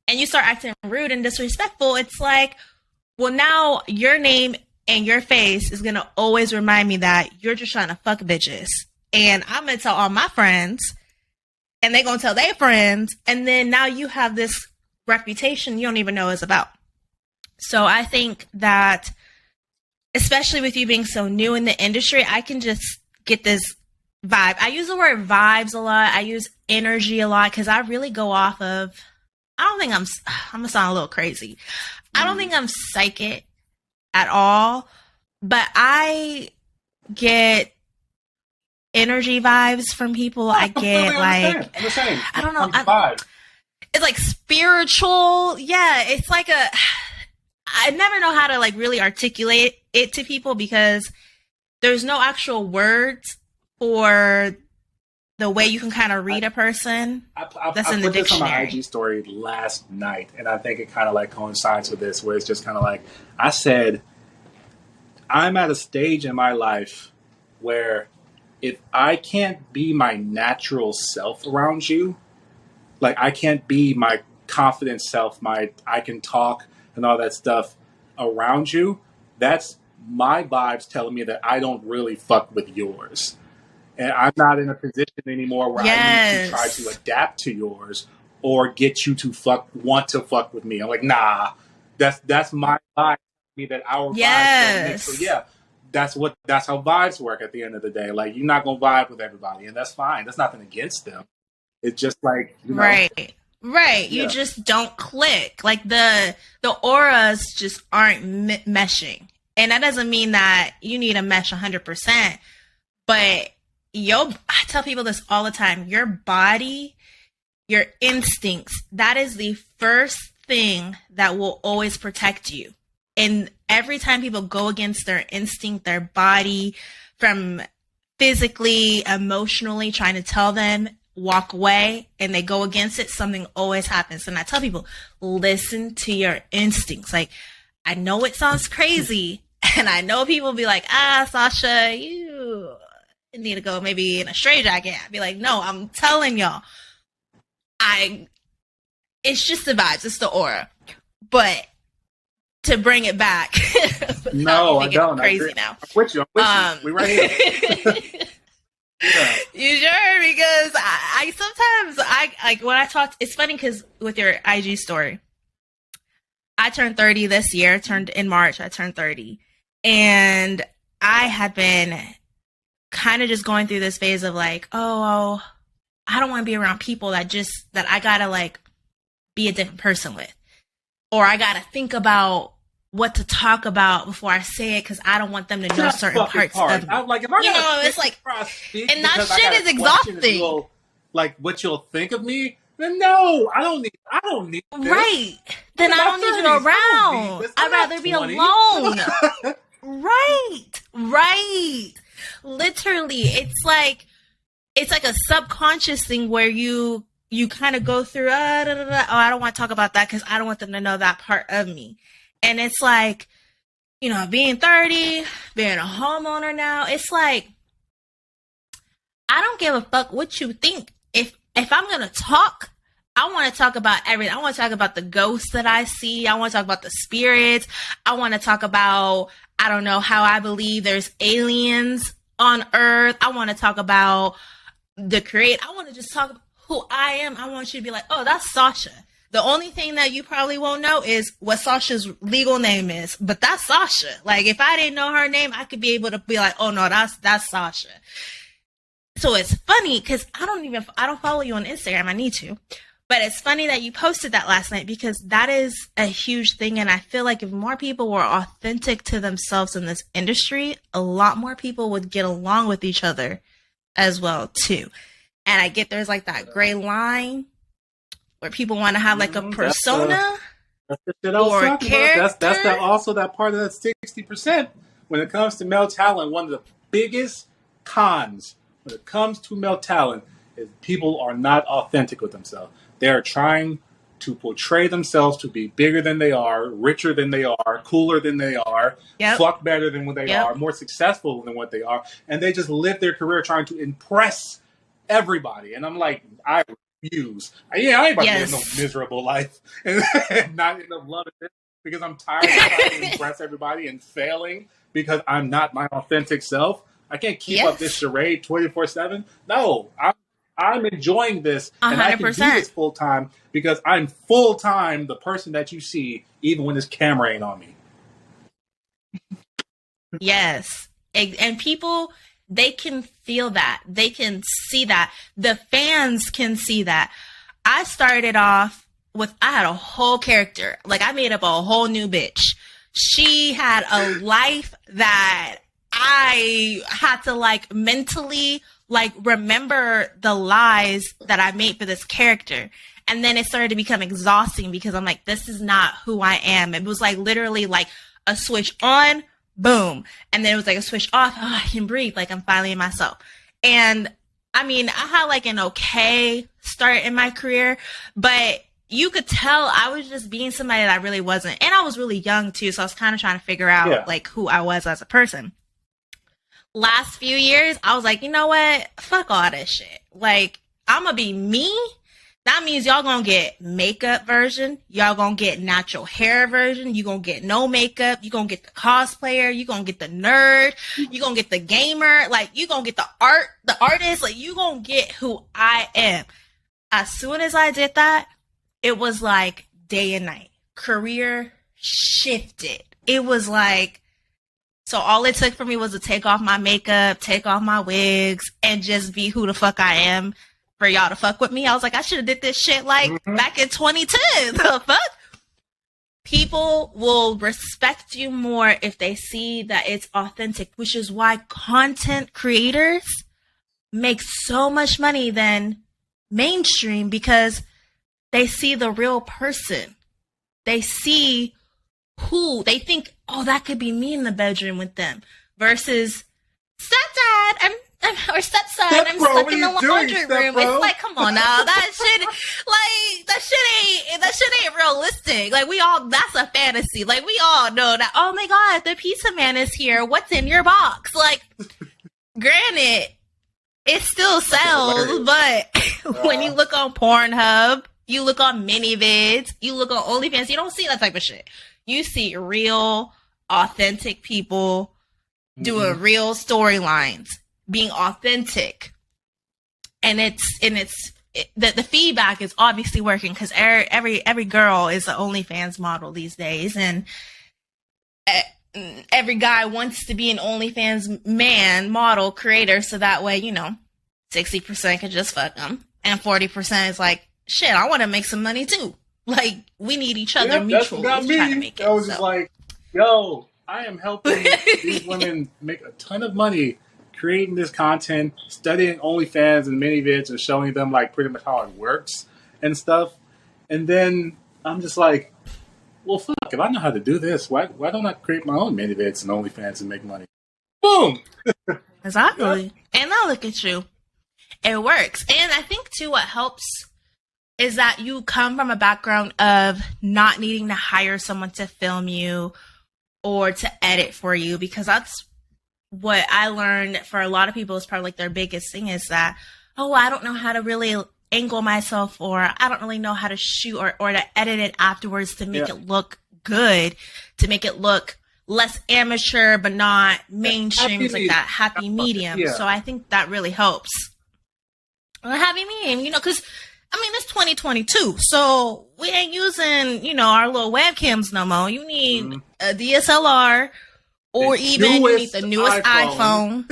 and you start acting rude and disrespectful. It's like, well, now your name and your face is going to always remind me that you're just trying to fuck bitches. And I'm going to tell all my friends, and they're going to tell their friends, and then now you have this reputation you don't even know is about. So I think that, especially with you being so new in the industry, I can just get this vibe. I use the word vibes a lot. I use energy a lot, because I really go off of, I don't think I'm going to sound a little crazy. I don't think I'm psychic at all, but I get energy vibes from people. I get like, I don't know. It's like spiritual. Yeah. It's like I never know how to like really articulate it to people, because there's no actual words for the way you can kind of read a person. That's in the dictionary. I put this on my IG story last night, and I think it kind of like coincides with this, where it's just kind of like, I said, I'm at a stage in my life where if I can't be my natural self around you, like I can't be my confident self, I can talk and all that stuff around you, that's my vibes telling me that I don't really fuck with yours. And I'm not in a position anymore where I need to try to adapt to yours or get you to want to fuck with me. I'm like, nah, that's my vibe. Me that our vibes don't mix. So yeah, that's how vibes work at the end of the day. Like, you're not gonna vibe with everybody, and that's fine. That's nothing against them. It's just like, you know, right. Yeah. You just don't click. Like the auras just aren't meshing, and that doesn't mean that you need to mesh 100%. But I tell people this all the time. Your body, your instincts, that is the first thing that will always protect you. And every time people go against their instinct, their body, from physically, emotionally trying to tell them, walk away, and they go against it, something always happens. And I tell people, listen to your instincts. Like, I know it sounds crazy, and I know people be like, Sasha, you need to go maybe in a straitjacket. I'd be like, no, I'm telling y'all, it's just the vibes, it's the aura. But to bring it back, no, I don't. Crazy now. I'm with you. We right here. Yeah. You sure? Because I sometimes like when I talk. It's funny because with your IG story, I turned 30 this year. Turned in March. I turned 30, And I had been kind of just going through this phase of like, oh, I don't want to be around people that I gotta like be a different person with, or I gotta think about what to talk about before I say it because I don't want them to know certain parts of me. I'm like, if I it's like, and that shit is exhausting. Like what you'll think of me, then no, I don't need this. Right. Then I don't need you around. I'd rather be alone. Right. Literally, it's like a subconscious thing where you kind of go through, I don't want to talk about that because I don't want them to know that part of me. And it's like, being 30, being a homeowner now, it's like, I don't give a fuck what you think. If I'm going to talk, I want to talk about everything. I want to talk about the ghosts that I see. I want to talk about the spirits. I want to talk about, I don't know, how I believe there's aliens on Earth. I want to talk about the create. I want to just talk about who I am. I want you to be like, oh, that's Sasha. The only thing that you probably won't know is what Sasha's legal name is, but that's Sasha. Like, if I didn't know her name, I could be able to be like, oh no, that's Sasha. So it's funny because I don't follow you on Instagram. I need to, but it's funny that you posted that last night because that is a huge thing. And I feel like if more people were authentic to themselves in this industry, a lot more people would get along with each other as well too. And I get there's like that gray line where people want to have like a persona that's the shit I was or talking character. About. That's also that part of that 60%. When it comes to male talent, one of the biggest cons when it comes to male talent is people are not authentic with themselves. They are trying to portray themselves to be bigger than they are, richer than they are, cooler than they are, fuck better than what they are, more successful than what they are, and they just live their career trying to impress everybody. And I'm like, I refuse. I ain't about to live no miserable life and not end up loving it because I'm tired of trying to impress everybody and failing because I'm not my authentic self. I can't keep up this charade 24/7. No, I'm enjoying this, 100%. And I can do this full time because I'm full time the person that you see, even when this camera ain't on me. Yes, and people, they can feel that, they can see that, the fans can see that. I started off with, I had a whole character, like I made up a whole new bitch. She had a life that I had to like mentally like remember the lies that I made for this character. And then it started to become exhausting because I'm like, this is not who I am. It was like literally like a switch on, boom. And then it was like a switch off. Oh, I can breathe. Like I'm finally myself. And I mean, I had like an okay start in my career, but you could tell I was just being somebody that I really wasn't. And I was really young too. So I was kind of trying to figure out like who I was as a person. Last few years, I was like, you know what? Fuck all this shit. Like, I'm gonna be me. That means y'all gonna get makeup version. Y'all gonna get natural hair version. You gonna get no makeup. You gonna get the cosplayer. You gonna get the nerd. You gonna get the gamer. Like, you gonna get the artist. Like, you gonna get who I am. As soon as I did that, it was like day and night. Career shifted. It was like, so all it took for me was to take off my makeup, take off my wigs, and just be who the fuck I am for y'all to fuck with me. I was like, I should have did this shit like back in 2010. The fuck? People will respect you more if they see that it's authentic, which is why content creators make so much money than mainstream because they see the real person. They see who they think, oh, that could be me in the bedroom with them, versus stepdad or stepson, I'm stuck in the laundry room. It's like, come on now, that shit ain't realistic. Like that's a fantasy. Like we all know that. Oh my god, the pizza man is here. What's in your box? Like, granted, it still sells, but when you look on Pornhub, you look on MiniVids, you look on OnlyFans, you don't see that type of shit. You see real, authentic people doing real storylines, being authentic, and the feedback is obviously working because every girl is an OnlyFans model these days, and every guy wants to be an OnlyFans man, model, creator, so that way, 60% can just fuck them, and 40% is like, shit, I want to make some money too. Like, we need each other mutually trying to make it. I was just like, yo, I am helping these women make a ton of money creating this content, studying OnlyFans and mini-vids and showing them, like, pretty much how it works and stuff. And then I'm just like, well, fuck, if I know how to do this, why don't I create my own mini-vids and OnlyFans and make money? Boom! Exactly. And now look at you. It works. And I think, too, what helps is that you come from a background of not needing to hire someone to film you or to edit for you, because that's what I learned for a lot of people is probably like their biggest thing is that, oh, I don't know how to really angle myself, or I don't really know how to shoot or to edit it afterwards to make it look good, to make it look less amateur but not mainstream. It's like that happy medium. Yeah. So I think that really helps. A happy medium, because it's 2022, so we ain't using, our little webcams no more. You need a DSLR, or even you need the newest iPhone.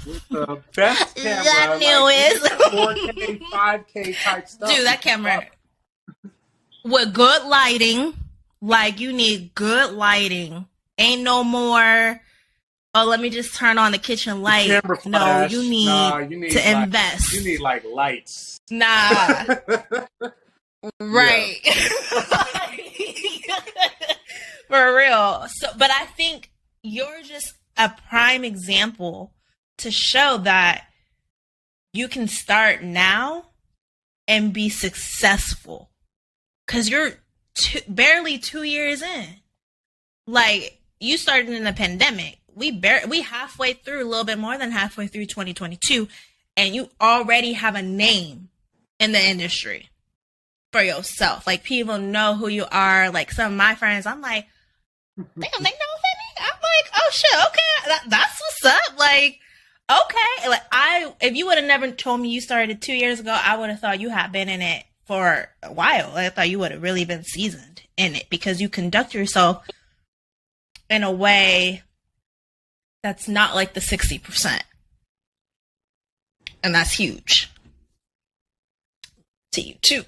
With the best camera, that newest 4K, 5K type stuff. Dude, that camera with good lighting. Like, you need good lighting. Ain't no more, oh, let me just turn on the kitchen light. The no, you need to invest. You need, like, lights. Nah. Right. For real. So, but I think you're just a prime example to show that you can start now and be successful. Because you're barely 2 years in. Like, you started in the pandemic. We halfway through, a little bit more than halfway through 2022, and you already have a name in the industry for yourself. Like, people know who you are. Like, some of my friends, I'm like, damn, they know Finny? I'm like, oh shit, okay, that's what's up. Like, okay, like if you would have never told me you started 2 years ago, I would have thought you had been in it for a while. I thought you would have really been seasoned in it because you conduct yourself in a way that's not like the 60%. And that's huge to you too,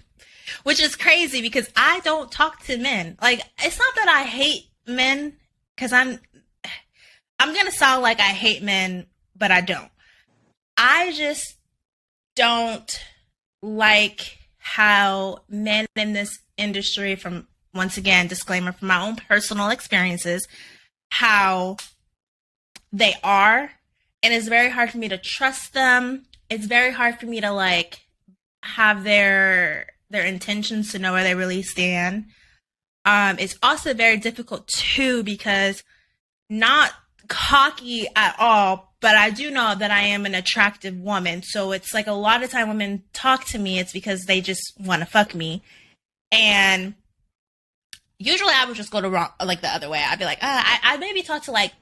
which is crazy because I don't talk to men. Like, it's not that I hate men, because I'm going to sound like I hate men, but I don't. I just don't like how men in this industry, from, once again, disclaimer, from my own personal experiences, how they are. And it's very hard for me to trust them. It's very hard for me to, like, have their intentions, to know where they really stand. It's also very difficult too, because not cocky at all, but I do know that I am an attractive woman. So it's like a lot of time women talk to me, it's because they just want to fuck me. And usually I would just go the other way. I'd be like, I maybe talk to, like,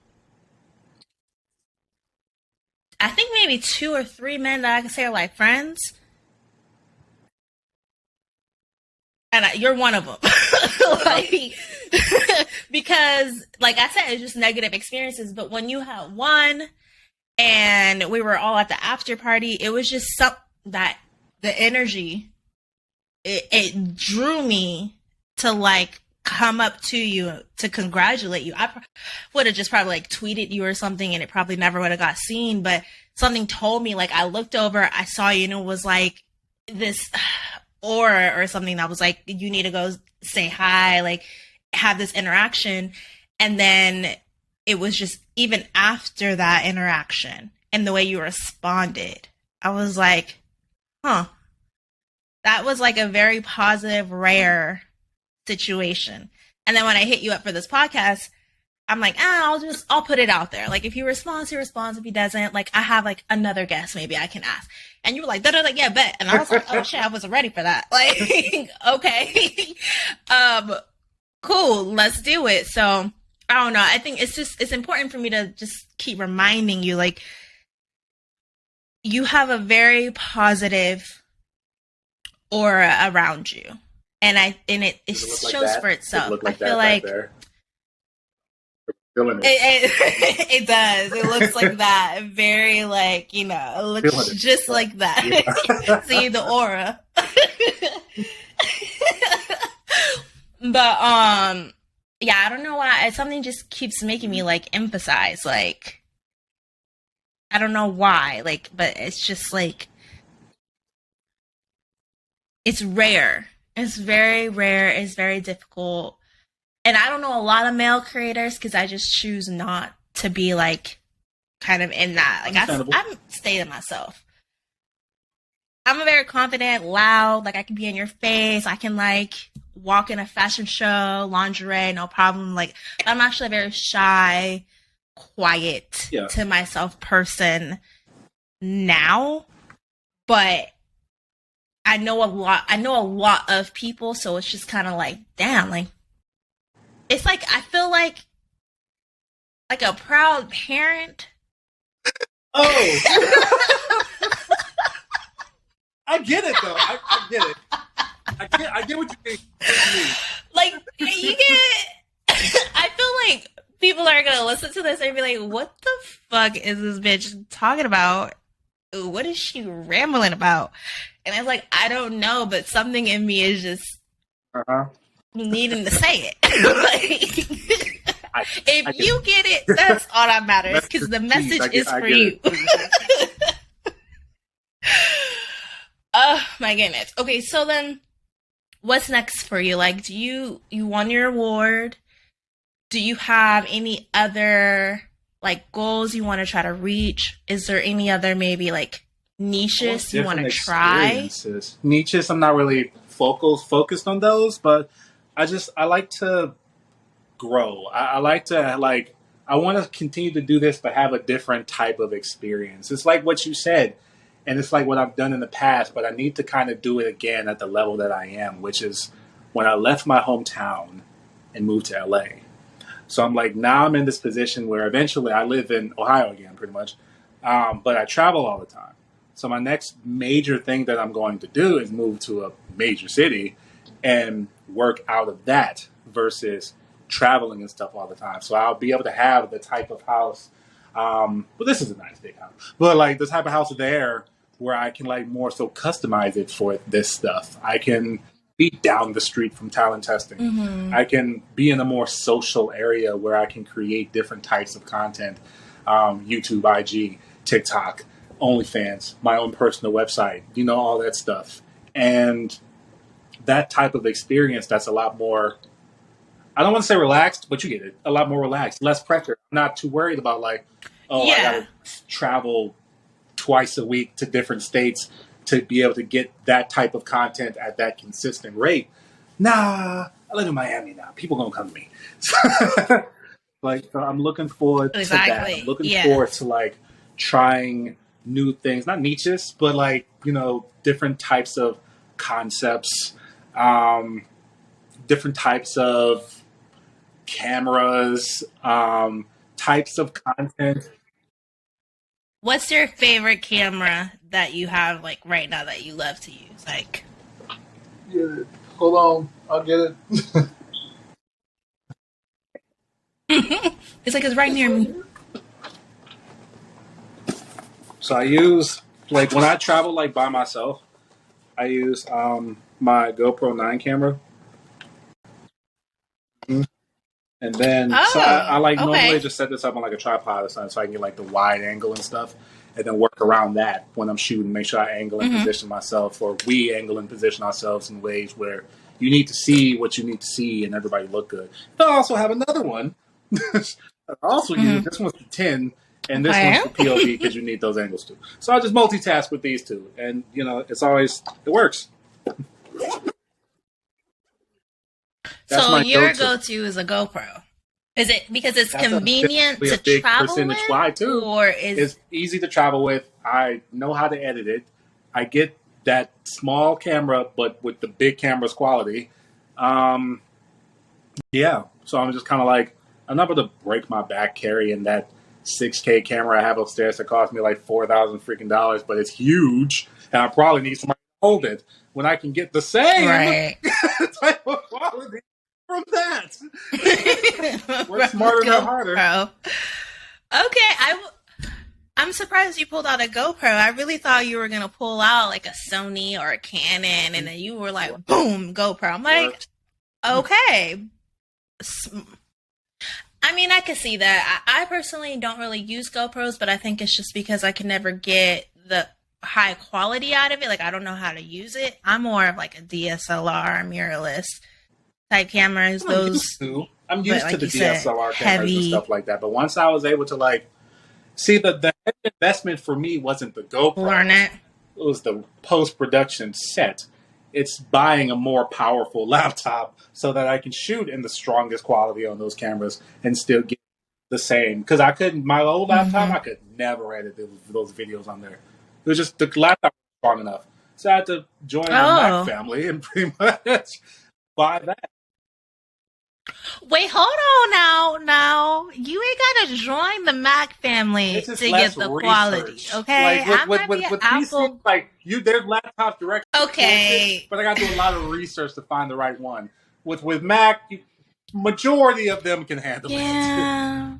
I think maybe 2 or 3 men that I can say are like friends. And you're one of them. Like, because, like I said, it's just negative experiences. But when you have one, and we were all at the after party, it was just that the energy, it drew me to, like, come up to you to congratulate you. I would have just probably, like, tweeted you or something, and it probably never would have got seen. But something told me, like, I looked over, I saw you, and it was like this aura or something that was like, you need to go say hi, like, have this interaction. And then it was just, even after that interaction and the way you responded, I was like, that was like a very positive, rare situation. And then when I hit you up for this podcast, I'm like, I'll put it out there. Like, if he responds, he responds. If he doesn't, like, I have, like, another guest maybe I can ask. And you were like, yeah, bet. And I was like, oh shit, I wasn't ready for that. Like, okay. Cool, let's do it. So I don't know. I think it's important for me to just keep reminding you, like, you have a very positive aura around you. And it shows for itself. I feel like Feeling it. It does. It looks like that. Very like, you know, it looks just like that. Yeah. See the aura. But yeah, I don't know why. Something just keeps making me like emphasize, like, I don't know why, like, but it's just like, it's rare. It's very rare. It's very difficult. And I don't know a lot of male creators because I just choose not to be like kind of in that. Like I'm staying myself. I'm a very confident, loud, like I can be in your face. I can like walk in a fashion show, lingerie, no problem. Like I'm actually a very shy, quiet to myself person now. But I know a lot of people, so it's just kind of like, damn, like it's like I feel like a proud parent. Oh, I get it though. I get it. I get what you mean. Like you get. I feel like people are gonna listen to this and be like, "What the fuck is this bitch talking about? What is she rambling about?" And it's like, I don't know, but something in me is just needing to say it. Like, if you get it, that's all that matters, because the message is for you. Oh my goodness. Okay, so then what's next for you? Like, do you won your award? Do you have any other like goals you want to try to reach? Is there any other maybe like niches you want to try? Niches, I'm not really focused on those, but I like to grow. I like to I want to continue to do this, but have a different type of experience. It's like what you said, and it's like what I've done in the past, but I need to kind of do it again at the level that I am, which is when I left my hometown and moved to LA. So I'm like, now I'm in this position where eventually I live in Ohio again, pretty much, but I travel all the time. So my next major thing that I'm going to do is move to a major city and work out of that versus traveling and stuff all the time. So I'll be able to have the type of house. Well, this is a nice big house, but like the type of house there where I can like more so customize it for this stuff. I can be down the street from talent testing. Mm-hmm. I can be in a more social area where I can create different types of content. YouTube, IG, TikTok, OnlyFans, my own personal website, all that stuff. And that type of experience that's a lot more, I don't want to say relaxed, but you get it, a lot more relaxed, less pressure. I'm not too worried about I got to travel twice a week to different states to be able to get that type of content at that consistent rate. Nah, I live in Miami now. People gonna come to me. So I'm looking forward to that. I'm looking forward to trying new things, not niches, but different types of concepts, different types of cameras, types of content. What's your favorite camera that you have right now that you love to use? Yeah, hold on, I'll get it. It's right near me. So I use when I travel by myself, I use my GoPro 9 camera. Mm-hmm. And then so I normally just set this up on a tripod or something so I can get the wide angle and stuff, and then work around that when I'm shooting. Make sure I angle and position myself, or we angle and position ourselves in ways where you need to see what you need to see and everybody look good. But I also have another one. I also use this one's for 10 and this one's for POV because you need those angles too. So I just multitask with these two, and it works. That's so your go-to is a GoPro. Is it because it's convenient to travel with? Why too? Or it's easy to travel with. I know how to edit it. I get that small camera, but with the big camera's quality. Yeah. So I'm just kind of I'm not going to break my back carrying that 6K camera I have upstairs that cost me $4,000 freaking dollars, but it's huge, and I probably need somebody to hold it when I can get the same type of quality from that. Work smarter, not harder. Okay, I'm surprised you pulled out a GoPro. I really thought you were gonna pull out like a Sony or a Canon, and then you were like, boom, GoPro. I'm like, okay. I mean, I can see that. I personally don't really use GoPros, but I think it's just because I can never get the high quality out of it. Like, I don't know how to use it. I'm more of like a DSLR, mirrorless type cameras. I'm used to the DSLR cameras and stuff like that. But once I was able to like see the investment for me wasn't the GoPro. Learn it. It was the post-production set. It's buying a more powerful laptop so that I can shoot in the strongest quality on those cameras and still get the same. Because I couldn't, my old laptop, I could never edit those videos on there. It was just the laptop was strong enough. So I had to join the Mac family and pretty much buy that. Wait, hold on now. You ain't gotta join the Mac family to get the quality, okay? Like with PC, like there's laptops direct. Okay, but I got to do a lot of research to find the right one. With Mac, majority of them can handle it.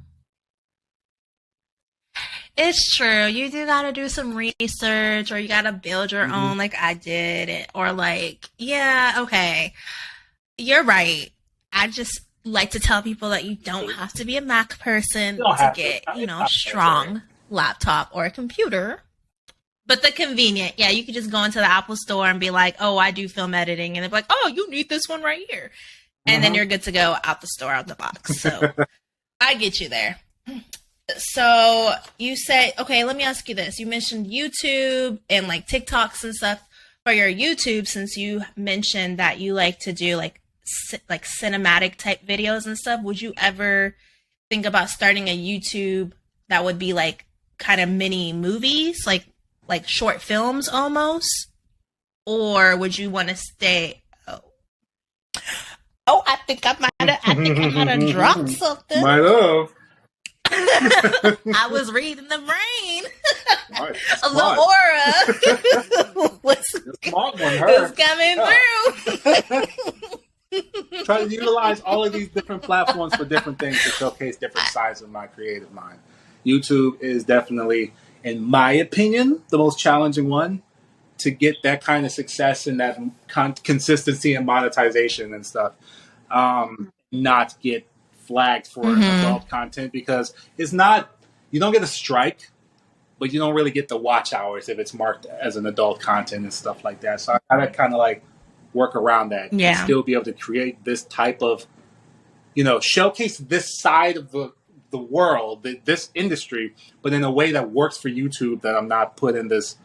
It's true. You do gotta do some research, or you gotta build your own, like I did, or like, okay, you're right. I just like to tell people that you don't have to be a Mac person to get, strong laptop or a computer. But the convenient, you could just go into the Apple store and be like, oh, I do film editing. And they're like, oh, you need this one right here. And then you're good to go out the store, out the box. So I get you there. So you say, okay, let me ask you this. You mentioned YouTube and like TikToks and stuff. For your YouTube, since you mentioned that you like to do like cinematic type videos and stuff, would you ever think about starting a YouTube that would be like kind of mini movies, like short films almost? Or would you want to stay I think I might have dropped something. Might have. I was reading the brain. Right, the aura was coming through. Try to utilize all of these different platforms for different things to showcase different sides of my creative mind. YouTube is definitely, in my opinion, the most challenging one to get that kind of success and that consistency and monetization and stuff. Not get flagged for adult content, because it's not, you don't get a strike, but you don't really get the watch hours if it's marked as an adult content and stuff like that. So I gotta kind of like work around that and still be able to create this type of, showcase this side of the world, this industry, but in a way that works for YouTube, that I'm not put in this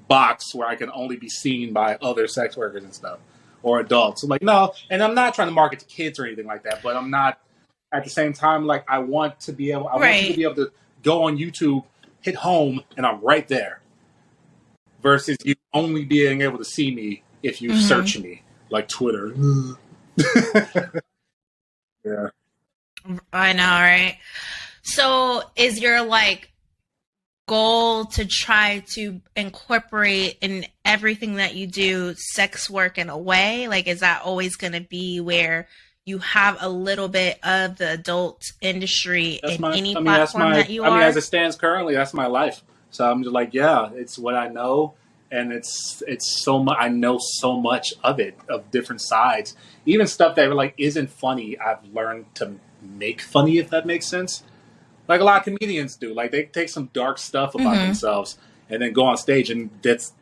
box where I can only be seen by other sex workers and stuff or adults. So like, no, and I'm not trying to market to kids or anything like that, but I'm not, at the same time, like I want you to be able to go on YouTube, hit home, and I'm right there. Versus you only being able to see me if you search me, like Twitter. Yeah. I know, right? So is your goal to try to incorporate in everything that you do sex work in a way? Like, is that always going to be where you have a little bit of the adult industry any platform that you are? I mean, as it stands currently, that's my life. So I'm just like, it's what I know. And it's so much, I know so much of it, of different sides. Even stuff that isn't funny, I've learned to make funny, if that makes sense. Like a lot of comedians do. Like they take some dark stuff about themselves and then go on stage, and that's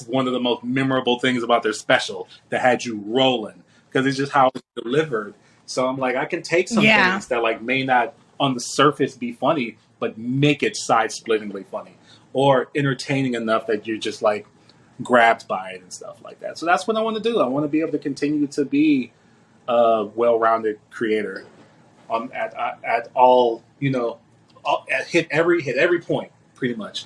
one of the most memorable things about their special that had you rolling, because it's just how it's delivered. So I'm like, I can take some things that may not on the surface be funny, but make it side-splittingly funny or entertaining enough that you're just grabbed by it and stuff like that. So that's what I want to do. I want to be able to continue to be a well-rounded creator at all, hit every point pretty much.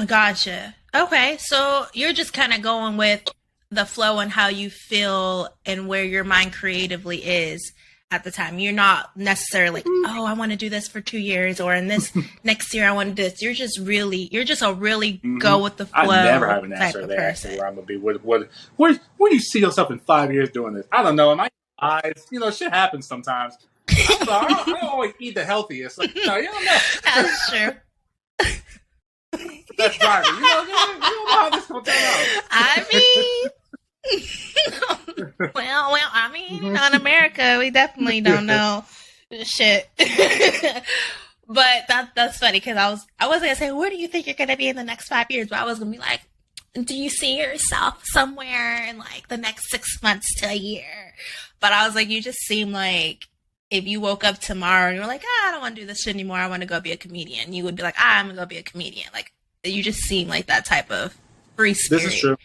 Gotcha. Okay, so you're just kind of going with the flow and how you feel and where your mind creatively is at the time. You're not necessarily like, oh, I want to do this for 2 years, or in this next year I want to do this. You're just a really go with the flow. I never have an answer there where I'm gonna be. Where do you see yourself in 5 years doing this? I don't know. Am I eyes? Shit happens sometimes. I don't always eat the healthiest. Like, you don't know. That's true. That's driver. You don't know how this will turn out. I mean. well, I mean, in America, we definitely don't know shit. But that's funny because I was gonna say, where do you think you're gonna be in the next 5 years? But I was gonna be like, do you see yourself somewhere in like the next 6 months to a year? But I was like, you just seem like if you woke up tomorrow and you're like, I don't want to do this shit anymore, I want to go be a comedian, you would be like, I'm gonna go be a comedian. Like, you just seem like that type of free spirit. This is true.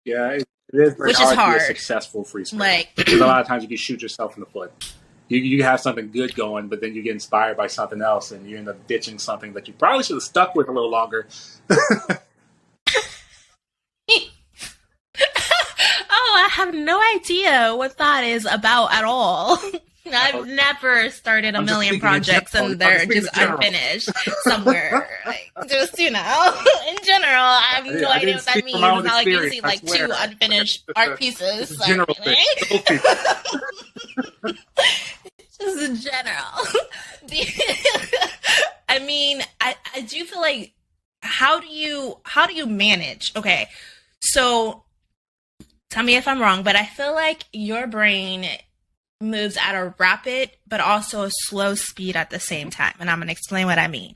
Yeah, it is very hard to be a successful free spirit. Like, because a lot of times you can shoot yourself in the foot. You have something good going, but then you get inspired by something else, and you end up ditching something that you probably should have stuck with a little longer. Oh, I have no idea what that is about at all. I've never started a million projects and they're just unfinished somewhere. Like, just, in general, I have no idea what that means. It's not like you see like 2 unfinished art pieces. General thing. Just in general. I mean, I do feel like, how do you manage? Okay, so tell me if I'm wrong, but I feel like your brain moves at a rapid but also a slow speed at the same time. And I'm going to explain what I mean.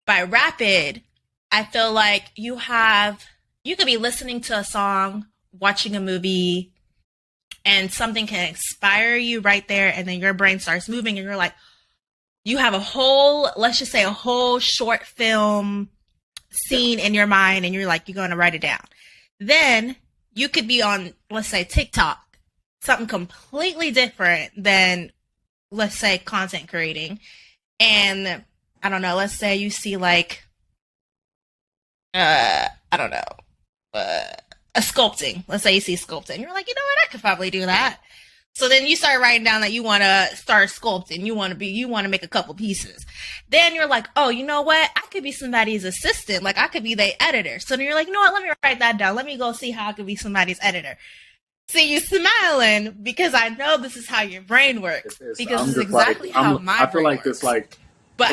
By rapid, I feel like you could be listening to a song, watching a movie, and something can inspire you right there, and then your brain starts moving and you're like, you have let's just say a whole short film scene in your mind, and you're like, you're going to write it down. Then you could be on, let's say, TikTok, something completely different than, let's say, content creating. And I don't know, let's say you see like, I don't know, a sculpting. Let's say you see sculpting. You're like, you know what, I could probably do that. So then you start writing down that you want to start sculpting. You want to make a couple pieces. Then you're like, oh, you know what? I could be somebody's assistant. Like, I could be the editor. So then you're like, you know what? Let me write that down. Let me go see how I could be somebody's editor. See, you smiling because I know this is how your brain works. Because this is exactly how my brain works. I feel like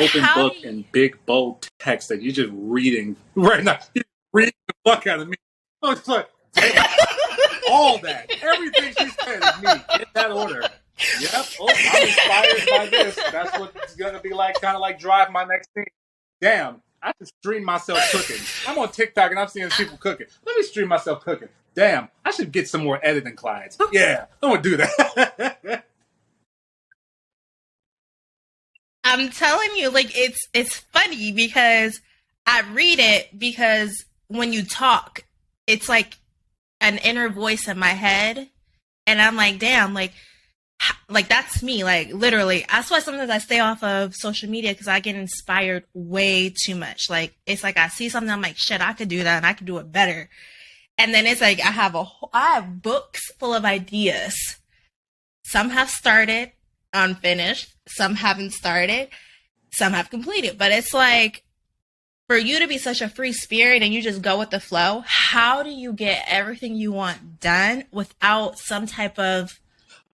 this open book in big, bold text that you're just reading right now. You're reading the fuck out of me. I was like, all that. Everything she said is me. In that order. Yep. Oh, I'm inspired by this. That's what it's going to be like, kind of like drive my next thing. Damn, I can stream myself cooking. I'm on TikTok and I'm seeing people cooking. Let me stream myself cooking. Damn, I should get some more editing clients. Yeah, I'm going to do that. I'm telling you, like, it's funny because I read it because when you talk, it's like an inner voice in my head, and I'm like, damn, like that's me, like, literally. That's why sometimes I stay off of social media, because I get inspired way too much. Like, it's like I see something, I'm like, shit, I could do that and I could do it better. And then it's like I have books full of ideas. Some have started, unfinished. Some haven't started. Some have completed. But it's like, for you to be such a free spirit and you just go with the flow, how do you get everything you want done without some type of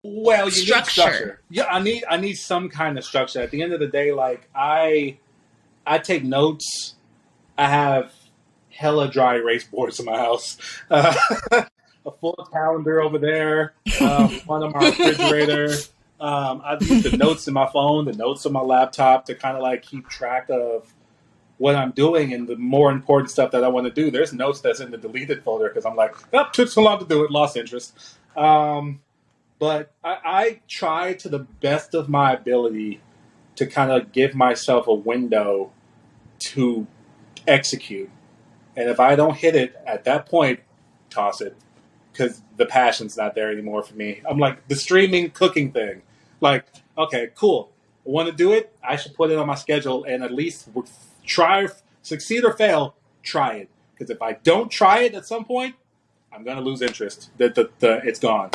you need structure? Yeah, I need some kind of structure. At the end of the day, like, I take notes. I have hella dry erase boards in my house. A full calendar over there. One on my refrigerator. I've used the notes in my phone, the notes on my laptop to kind of like keep track of what I'm doing and the more important stuff that I want to do. There's notes that's in the deleted folder because I'm like, took so long to do it, lost interest. But I try to the best of my ability to kind of give myself a window to execute. And if I don't hit it at that point, toss it, because the passion's not there anymore for me. I'm like, the streaming cooking thing. Like, okay, cool. I want to do it. I should put it on my schedule and at least try, succeed or fail, try it. Because if I don't try it at some point, I'm going to lose interest. It's gone.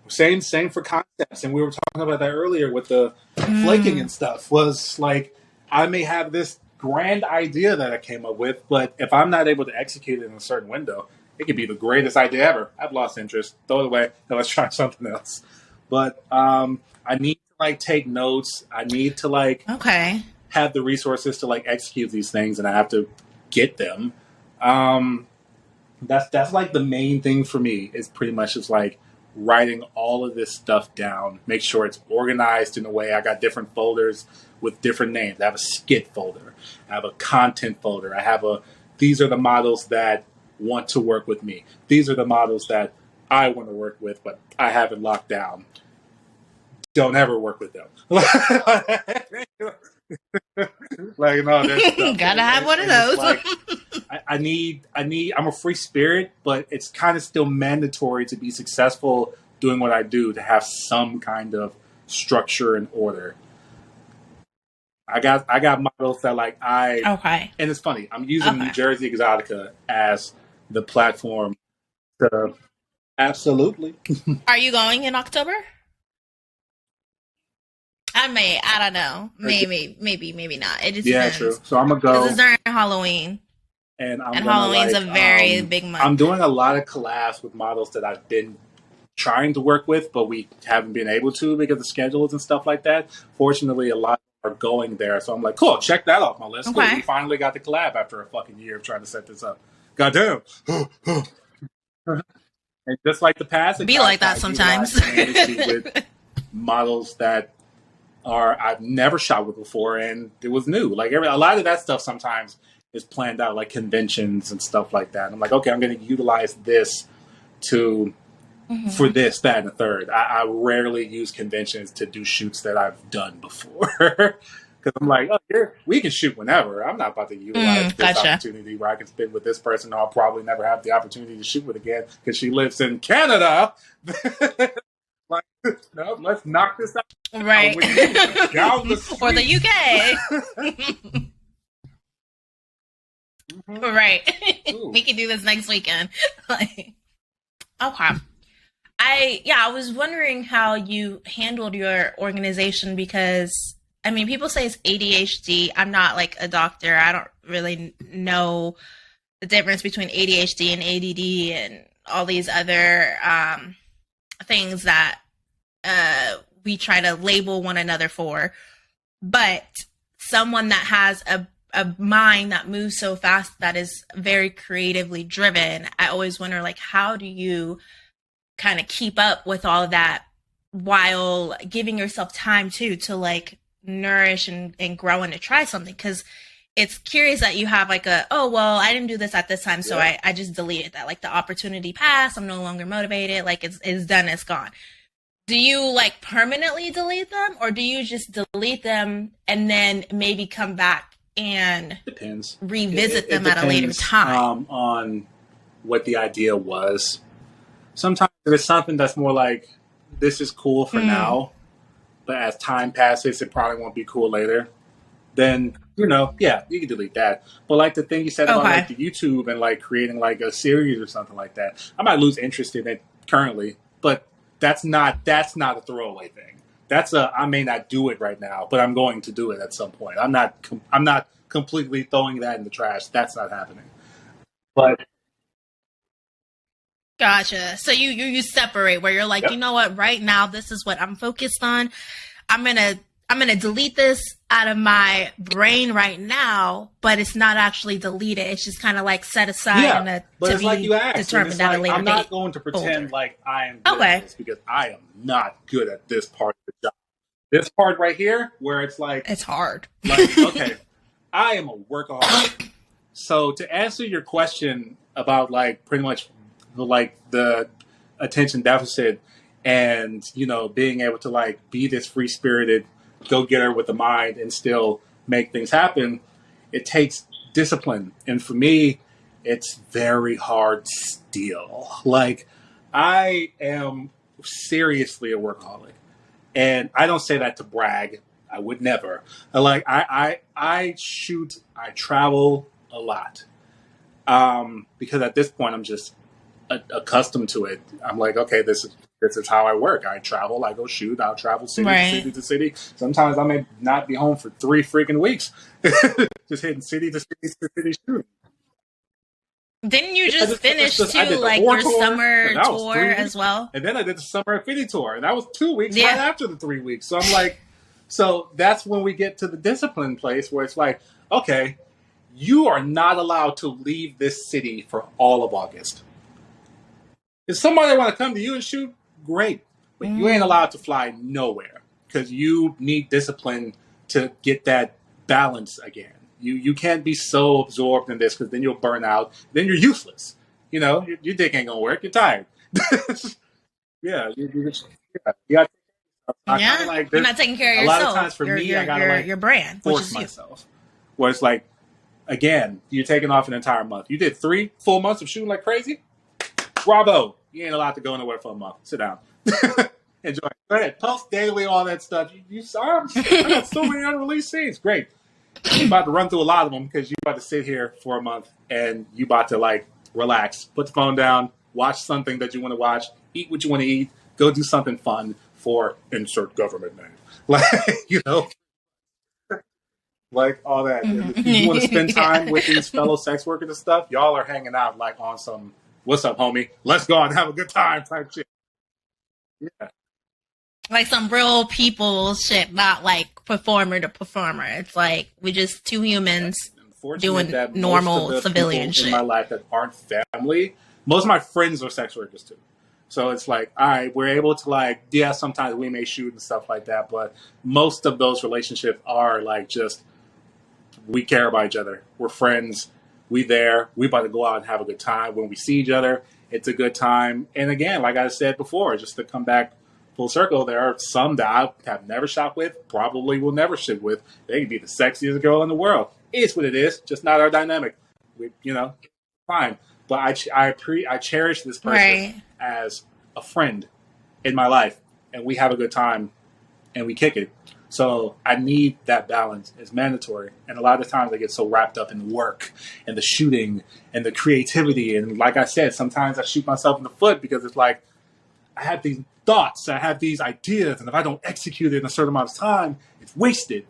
Same for concepts, and we were talking about that earlier with the flaking and stuff. Was like I may have this grand idea that I came up with, but if I'm not able to execute it in a certain window, it could be the greatest idea ever. I've lost interest. Throw it away. And let's try something else. But I need to like take notes. I need to like have the resources to like execute these things, and I have to get them. That's like the main thing for me. Is pretty much just like writing all of this stuff down. Make sure it's organized in a way. I got different folders with different names. I have a skit folder. I have a content folder. I have a these are the models that want to work with me. These are the models that I want to work with, but I haven't locked down. Don't ever work with them. Like no, gotta have one of those. Like, I need. I'm a free spirit, but it's kind of still mandatory to be successful doing what I do to have some kind of structure and order. I got models that like and it's funny. I'm using New Jersey Exotica as the platform to absolutely. Are you going in October? I don't know. Maybe not. It just depends. True. So I'm gonna go. This is during Halloween. And Halloween's like, a very big month. I'm doing a lot of collabs with models that I've been trying to work with, but we haven't been able to because of schedules and stuff like that. Fortunately, a lot are going there. So I'm like, cool, check that off my list. Okay. Cool. We finally got the collab after a fucking year of trying to set this up. Goddamn. And just like the past, be like that sometimes. With models that I've never shot with before, and it was new. Like a lot of that stuff sometimes is planned out, like conventions and stuff like that. And I'm like, okay, I'm going to utilize this for this, that, and the third. I rarely use conventions to do shoots that I've done before. Because I'm like, we can shoot whenever. I'm not about to utilize this opportunity where I can spend with this person I'll probably never have the opportunity to shoot with again because she lives in Canada. Like, no, let's knock this out. Right. Down the street. Or the UK. Right. We can do this next weekend. Okay. I was wondering how you handled your organization because, I mean, people say it's ADHD. I'm not like a doctor. I don't really know the difference between ADHD and ADD and all these other things that we try to label one another for. But someone that has a mind that moves so fast, that is very creatively driven, I always wonder, like, how do you kind of keep up with all of that while giving yourself time too to like nourish and grow and to try something? Because it's curious that you have like I didn't do this at this time, so I just deleted that. Like the opportunity passed, I'm no longer motivated, like it's done, it's gone. Do you like permanently delete them, or do you just delete them and then maybe come back and revisit them at a later time? On what the idea was. Sometimes there's something that's more like, this is cool for now, but as time passes, it probably won't be cool later. Then, you can delete that. But like the thing you said about like the YouTube and like creating like a series or something like that, I might lose interest in it currently, but that's not a throwaway thing. I may not do it right now, but I'm going to do it at some point. I'm not completely throwing that in the trash. That's not happening. But gotcha. So you separate where you're like, you know what, right now this is what I'm focused on. I'm gonna delete this out of my brain right now, but it's not actually deleted. It's just kind of like set aside but to it's be like you asked, determined at a later date. I'm not going to pretend like I am good at this, because I am not good at this part of the job. This part right here, where it's like, it's hard. Like, okay, I am a workaholic. So to answer your question about like pretty much like the attention deficit and, being able to like be this free spirited go-getter with a mind and still make things happen, it takes discipline. And for me, it's very hard still. Like, I am seriously a workaholic. And I don't say that to brag. I would never. Like, I shoot, I travel a lot. Because at this point, I'm just accustomed to it. I'm like, okay, this is how I work. I travel, I go shoot, I'll travel city to city to city. Sometimes I may not be home for 3 freaking weeks. Just hitting city to city to city shooting. Didn't you just finish too, like your summer tour as well? And then I did the summer affinity tour, and that was 2 weeks right after the 3 weeks. So I'm like, so that's when we get to the discipline place where it's like, okay, you are not allowed to leave this city for all of August. If somebody want to come to you and shoot, great. But you ain't allowed to fly nowhere because you need discipline to get that balance again. You can't be so absorbed in this because then you'll burn out. Then you're useless. You know, your dick ain't going to work. You're tired. Yeah. You got you're not taking care of yourself. A lot of times for me, I got to your brand, force myself. Where it's like, again, you're taking off an entire month. You did 3 full months of shooting like crazy. Bravo. You ain't allowed to go nowhere for a month. Sit down. Enjoy. Go ahead. Post daily, all that stuff. I got so many unreleased scenes. Great. You're about to run through a lot of them because you're about to sit here for a month and you about to like relax, put the phone down, watch something that you want to watch, eat what you want to eat, go do something fun for insert government name. Like, you know, like all that. If you want to spend time with these fellow sex workers and stuff, y'all are hanging out like on some, what's up, homie? Let's go out and have a good time type shit. Yeah. Like some real people shit, not like performer to performer. It's like we just 2 humans doing normal civilian shit. In my life that aren't family, most of my friends are sex workers too. So it's like, all right, we're able to like, yeah, sometimes we may shoot and stuff like that, but most of those relationships are like just, we care about each other. We're friends. We there. We about to go out and have a good time. When we see each other, it's a good time. And again, like I said before, just to come back full circle, there are some that I have never shot with, probably will never shoot with. They can be the sexiest girl in the world. It's what it is, just not our dynamic. Fine. But I cherish this person as a friend in my life, and we have a good time, and we kick it. So I need that balance. It's mandatory. And a lot of times I get so wrapped up in the work and the shooting and the creativity. And like I said, sometimes I shoot myself in the foot because it's like, I have these thoughts, I have these ideas, and if I don't execute it in a certain amount of time, it's wasted.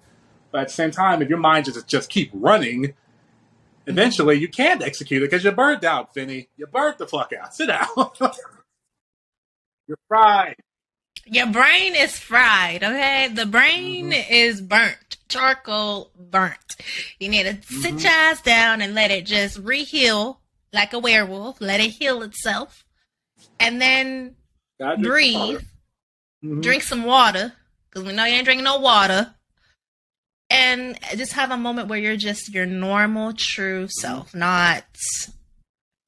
But at the same time, if your mind just keep running, eventually you can't execute it because you're burnt out, Finny. You're burnt the fuck out. Sit down. You're fried. Your brain is fried, okay? The brain is burnt. Charcoal burnt. You need to sit your ass down and let it just re-heal like a werewolf. Let it heal itself. And then breathe. Drink some water. Because we know you ain't drinking no water. And just have a moment where you're just your normal, true self, not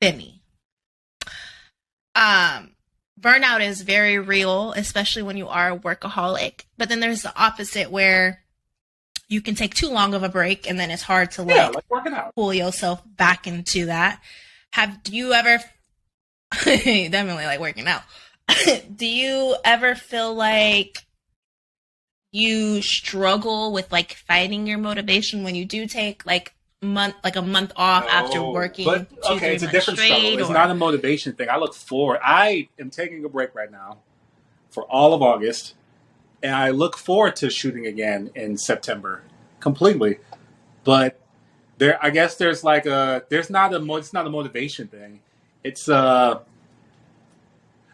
Finny. Burnout is very real, especially when you are a workaholic. But then there's the opposite where you can take too long of a break and then it's hard to like working out. Pull yourself back into that. Have you ever definitely like working out. Do you ever feel like you struggle with like finding your motivation when you do take like a month off after working? But okay, it's a different struggle. It's not a motivation thing. I look forward. I am taking a break right now for all of August, and I look forward to shooting again in September completely. But I guess there's like it's not a motivation thing. It's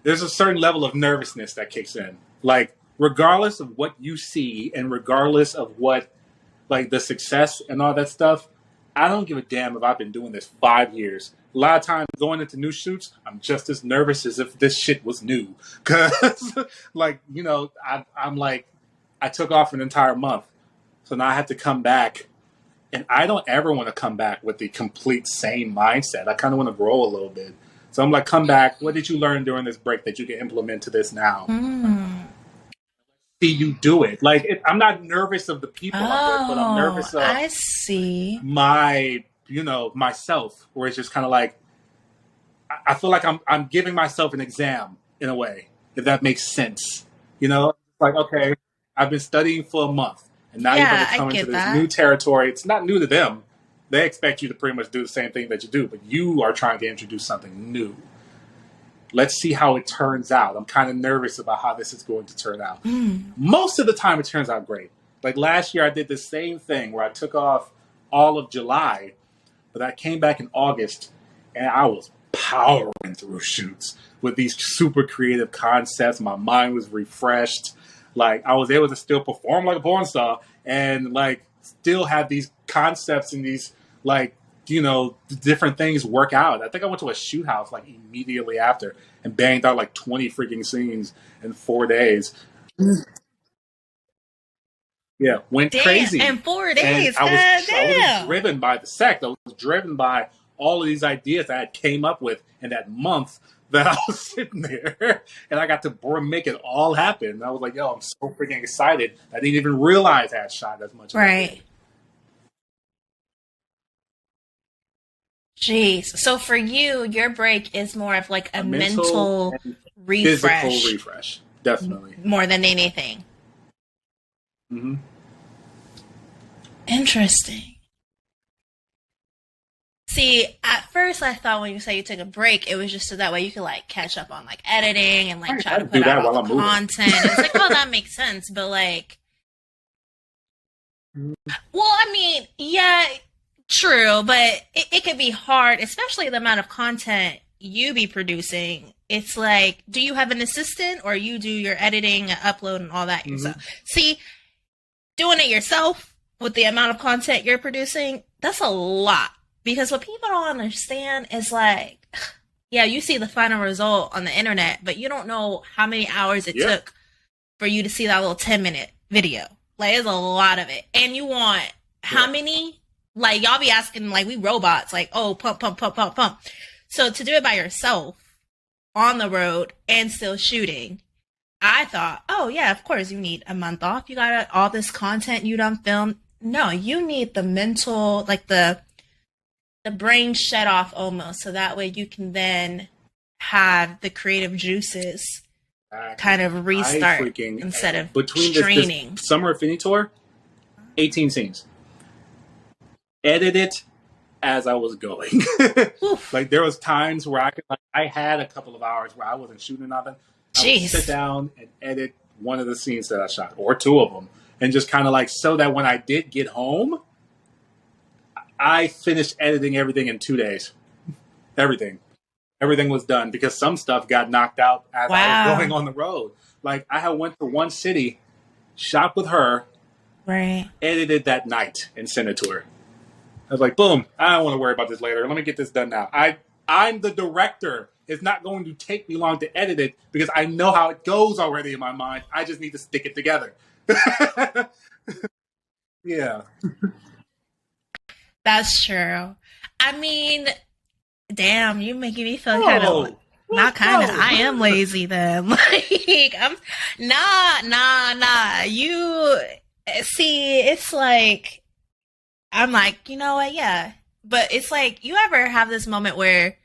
there's a certain level of nervousness that kicks in. Like, regardless of what you see and regardless of what, like, the success and all that stuff, I don't give a damn if I've been doing this 5 years. A lot of times going into new shoots, I'm just as nervous as if this shit was new. Because, like, you know, I'm like, I took off an entire month. So now I have to come back. And I don't ever want to come back with the complete same mindset. I kind of want to grow a little bit. So I'm like, come back. What did you learn during this break that you can implement to this now? See you do it. Like, I'm not nervous of the people I'm with, but I'm nervous of my, myself, where it's just kind of like, I feel like I'm giving myself an exam in a way, if that makes sense. You know, like, okay, I've been studying for a month, and now you're going to come into this new territory. It's not new to them. They expect you to pretty much do the same thing that you do, but you are trying to introduce something new. Let's see how it turns out. I'm kind of nervous about how this is going to turn out. Most of the time, it turns out great. Like last year, I did the same thing where I took off all of July, but I came back in August and I was powering through shoots with these super creative concepts. My mind was refreshed. Like I was able to still perform like a porn star and like still have these concepts and these like, you know, different things work out. I think I went to a shoot house like immediately after and banged out like 20 freaking scenes in 4 days. Yeah, went crazy. In 4 days. And I wasn't driven by the sex. I was driven by all of these ideas that I came up with in that month that I was sitting there. And I got to make it all happen. And I was like, yo, I'm so freaking excited. I didn't even realize I had shot as much. Right. Jeez. So for you, your break is more of like a mental refresh. Physical refresh. Definitely. More than anything. Mm-hmm. Interesting. See, at first I thought when you say you took a break, it was just so that way you could like catch up on like editing and like try to put out all the content. It's like, oh, that makes sense. But like, well, I mean, yeah, true. But it could be hard, especially the amount of content you be producing. It's like, do you have an assistant or you do your editing, upload and all that yourself? See, doing it yourself with the amount of content you're producing, that's a lot. Because what people don't understand is like, yeah, you see the final result on the internet, but you don't know how many hours it took for you to see that little 10-minute video. Like, there's a lot of it. And you want how many? Like, y'all be asking, like, we robots, like, oh, pump, pump, pump, pump, pump. So to do it by yourself on the road and still shooting, I thought, oh, yeah, of course, you need a month off. You got all this content you done filmed. No, you need the mental, like the brain shut off almost. So that way you can then have the creative juices kind of restart instead of between straining. This summer Finny tour, 18 scenes. Edit it as I was going. Like there was times where I had a couple of hours where I wasn't shooting nothing. I would sit down and edit one of the scenes that I shot, or two of them, and just kind of like so that when I did get home, I finished editing everything in 2 days. Everything was done because some stuff got knocked out as I was going on the road. Like I had went to one city, shot with her, edited that night, and sent it to her. I was like, boom, I don't want to worry about this later. Let me get this done now. I'm the director. It's not going to take me long to edit it because I know how it goes already in my mind. I just need to stick it together. Yeah. That's true. I mean, damn, you're making me feel kind of, not kind of, I am lazy then. Like, I'm, nah. You, see, it's like, I'm like, you know what, yeah. But it's like, you ever have this moment where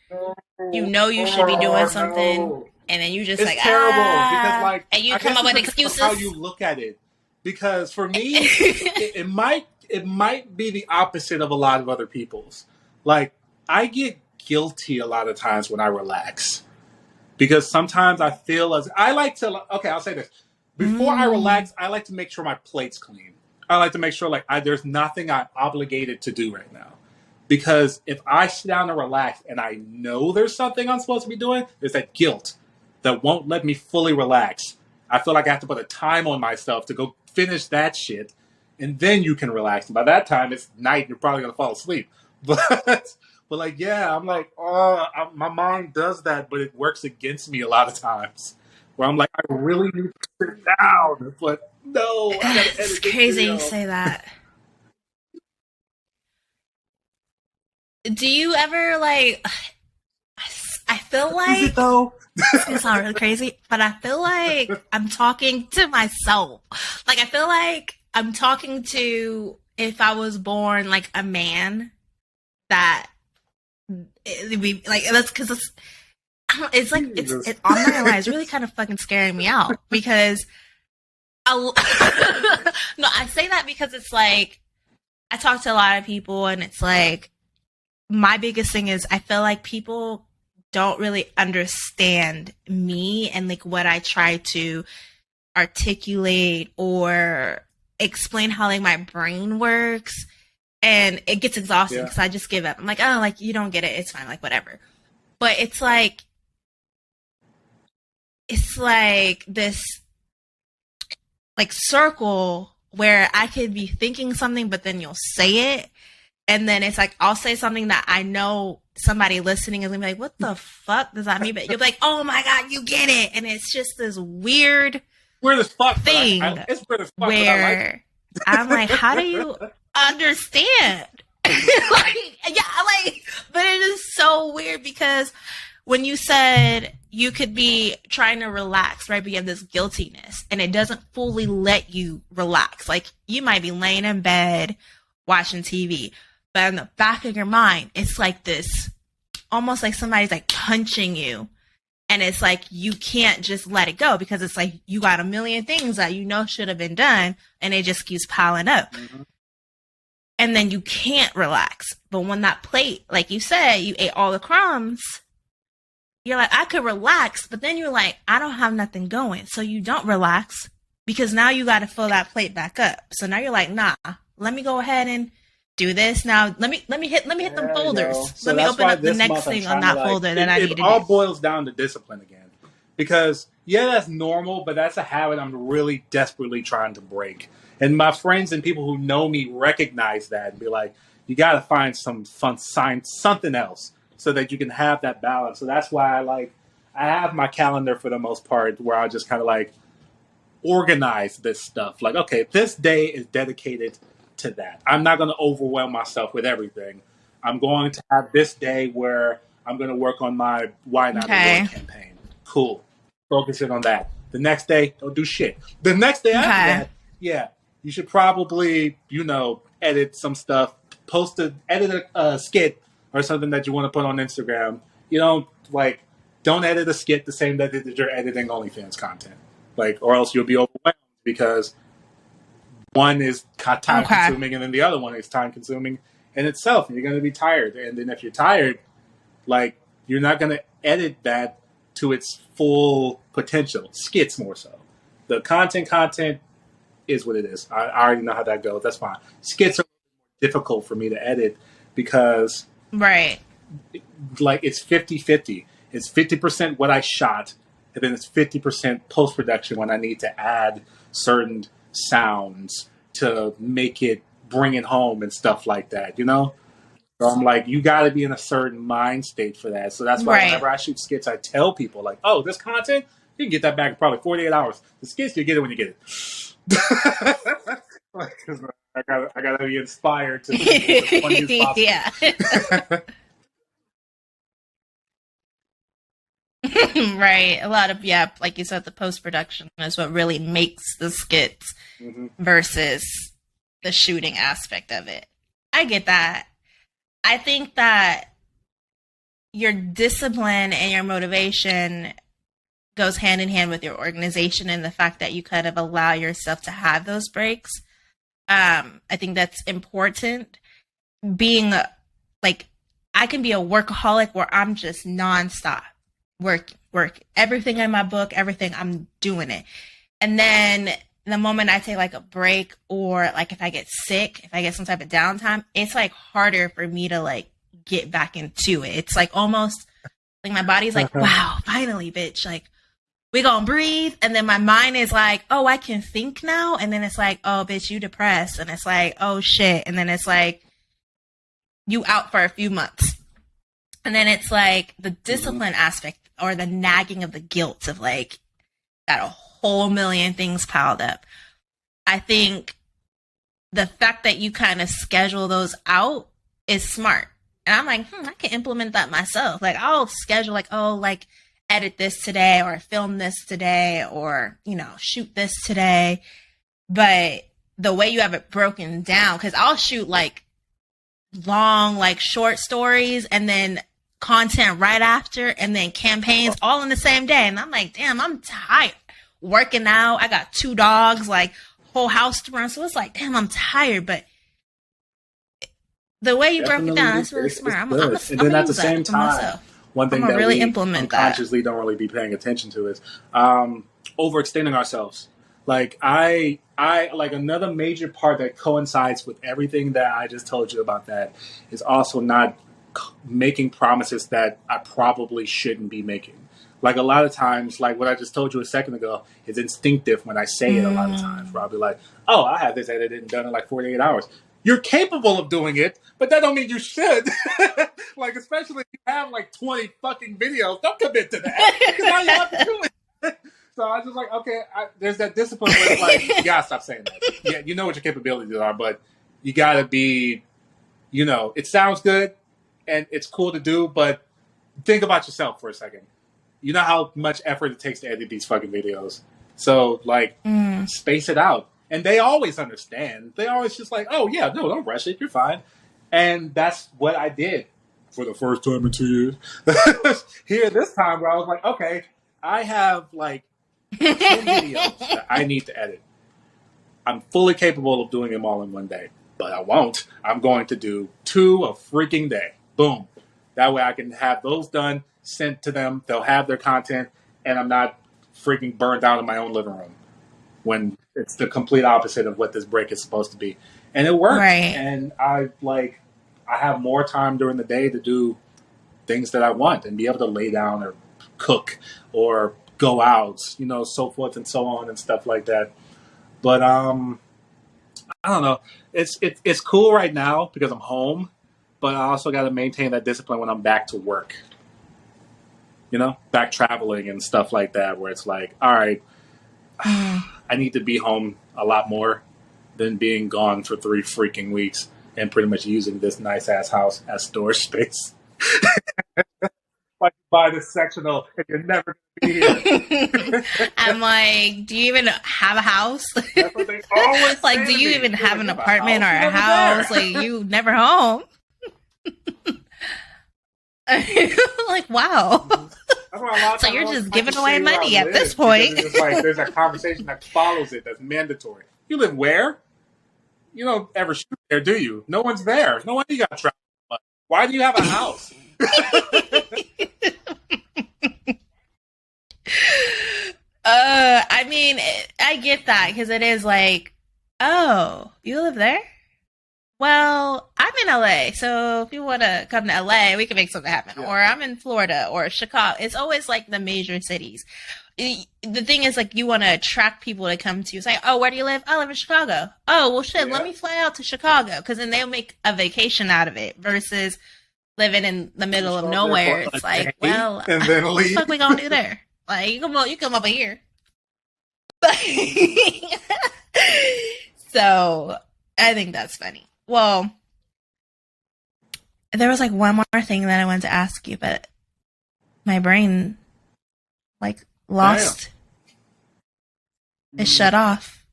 you know you should be doing something, and then you just it's like, terrible because like, and you come up with excuses. How you look at it, because for me, it might be the opposite of a lot of other people's. Like, I get guilty a lot of times when I relax, because sometimes I feel I'll say this. Before I relax, I like to make sure my plate's clean. I like to make sure like there's nothing I'm obligated to do right now. Because if I sit down and relax and I know there's something I'm supposed to be doing, there's that guilt that won't let me fully relax. I feel like I have to put a time on myself to go finish that shit, and then you can relax. And by that time, it's night and you're probably going to fall asleep. But like, yeah, I'm like, my mind does that, but it works against me a lot of times. Where I'm like, I really need to sit down. But no, I got to edit It's crazy you say that. Do you ever like? I feel like is it though? It's gonna sound really crazy, but I feel like I'm talking to myself. Like I feel like I'm talking to if I was born like a man, that it'd be like that's because it's like it's on my line. It's really kind of fucking scaring me out because no, I say that because it's like I talk to a lot of people and it's like my biggest thing is I feel like people don't really understand me and like what I try to articulate or explain how like my brain works, and it gets exhausting because I just give up. I'm like, oh, like you don't get it, it's fine, like whatever. But it's like this like circle where I could be thinking something, but then you'll say it, and then it's like I'll say something that I know somebody listening is gonna be like, what the fuck does that mean? But you'll be like, oh my god, you get it. And it's just this weird thing where I'm like, how do you understand? But it is so weird because when you said you could be trying to relax, right? But you have this guiltiness and it doesn't fully let you relax. Like you might be laying in bed watching TV, but in the back of your mind, it's like this, almost like somebody's like punching you. And it's like, you can't just let it go because it's like, you got a million things that you know should have been done and it just keeps piling up. Mm-hmm. And then you can't relax. But when that plate, like you said, you ate all the crumbs, you're like, I could relax. But then you're like, I don't have nothing going. So you don't relax because now you got to fill that plate back up. So now you're like, nah, let me go ahead and do this. Now let me hit them folders. So let me open up the next thing on that folder that I need to do. It all boils down to discipline again. Because that's normal, but that's a habit I'm really desperately trying to break. And my friends and people who know me recognize that and be like, you got to find some fun, something else so that you can have that balance. So that's why I have my calendar for the most part where I just kind of like organize this stuff. Like, okay, this day is dedicated to that. I'm not going to overwhelm myself with everything. I'm going to have this day where I'm going to work on my Why Not Award campaign. Cool. Focusing on that. The next day, don't do shit. The next day after that, you should probably, edit some stuff, edit a skit or something that you want to put on Instagram. Don't edit a skit the same day that you're editing OnlyFans content. Or else you'll be overwhelmed because one is time consuming and then the other one is time consuming in itself. And you're going to be tired. And then if you're tired, you're not going to edit that to its full potential. Skits more so. The content is what it is. I already know how that goes. That's fine. Skits are difficult for me to edit because it's 50-50. It's 50% what I shot and then it's 50% post-production when I need to add certain sounds to make it, bring it home and stuff like that, So I'm like, you got to be in a certain mind state for that. So that's why whenever I shoot skits, I tell people this content, you can get that back in probably 48 hours. The skits, you get it when you get it. I gotta be inspired to be as funny as possible. Yeah. Right. A lot of, like you said, the post-production is what really makes the skits versus the shooting aspect of it. I get that. I think that your discipline and your motivation goes hand in hand with your organization and the fact that you kind of allow yourself to have those breaks. I think that's important. Being I can be a workaholic where I'm just nonstop. Work, everything in my book, everything, I'm doing it. And then the moment I take a break or if I get sick, if I get some type of downtime, it's harder for me to get back into it. It's almost my body's wow, finally, bitch. We gonna breathe. And then my mind is oh, I can think now. And then it's oh, bitch, you depressed. And it's oh shit. And then it's you out for a few months. And then it's the discipline aspect or the nagging of the guilt of got a whole million things piled up. I think the fact that you kind of schedule those out is smart. And I'm I can implement that myself. I'll schedule edit this today or film this today or, shoot this today. But the way you have it broken down, because I'll shoot long, short stories and then content right after and then campaigns all in the same day. And I'm damn, I'm tired. Working out. I got 2 dogs, whole house to run. So it's damn, I'm tired. But the way you broke it down, that's really smart. I'm and then at the same time, one thing I'm gonna that really we implement that. unconsciously don't really be paying attention to is overextending ourselves. Like I like another major part that coincides with everything that I just told you about that is also not making promises that I probably shouldn't be making. Like a lot of times, like what I just told you a second ago, is instinctive when I say it a lot of times, where I'll be like, oh, I have this edited and done in like 48 hours. You're capable of doing it, but that don't mean you should. Like, especially if you have like 20 fucking videos, don't commit to that, because now you have to do it. So I was just like, okay, there's that discipline where it's like, you gotta stop saying that. Yeah, you know what your capabilities are, but you gotta be, it sounds good and it's cool to do, but think about yourself for a second. You know how much effort it takes to edit these fucking videos. So, like, space it out. And they always understand. They always just like, oh, yeah, no, don't rush it. You're fine. And that's what I did for the first time in 2 years. Here, this time, where I was like, okay, I have, like, 10 videos that I need to edit. I'm fully capable of doing them all in one day. But I won't. I'm going to do 2 a freaking day. Boom. That way I can have those done, sent to them. They'll have their content, and I'm not freaking burned out in my own living room when it's the complete opposite of what this break is supposed to be. And it works. Right. And I have more time during the day to do things that I want and be able to lay down or cook or go out, so forth and so on and stuff like that. But I don't know. It's cool right now because I'm home, but I also got to maintain that discipline when I'm back to work. Back traveling and stuff like that, where it's like, all right, I need to be home a lot more than being gone for 3 freaking weeks and pretty much using this nice ass house as storage space. Like, buy this sectional and you're never going to be here. I'm like, do you even have a house? That's what they always Like, say do to you me. even have an Like, apartment or a house? Like, you never home. Like, wow. So you're just giving away money at this point. It's just like there's a conversation that follows it that's mandatory. You live where? You don't ever shoot there, do you? No one's there. No wonder you got travel. Why do you have a house? I mean, I get that because it is like, oh, you live there? Well, I'm in LA, so if you want to come to LA, we can make something happen. Yeah. Or I'm in Florida or Chicago. It's always like the major cities. The thing is, like, you want to attract people to come to you. It's like, oh, where do you live? I live in Chicago. Oh, well, shit, let me fly out to Chicago, because then they'll make a vacation out of it versus living in the middle of nowhere. It's like, well, and then what the fuck we gonna do there? Like, you come over here. So I think that's funny. Well, there was like one more thing that I wanted to ask you, but my brain like lost. It shut off.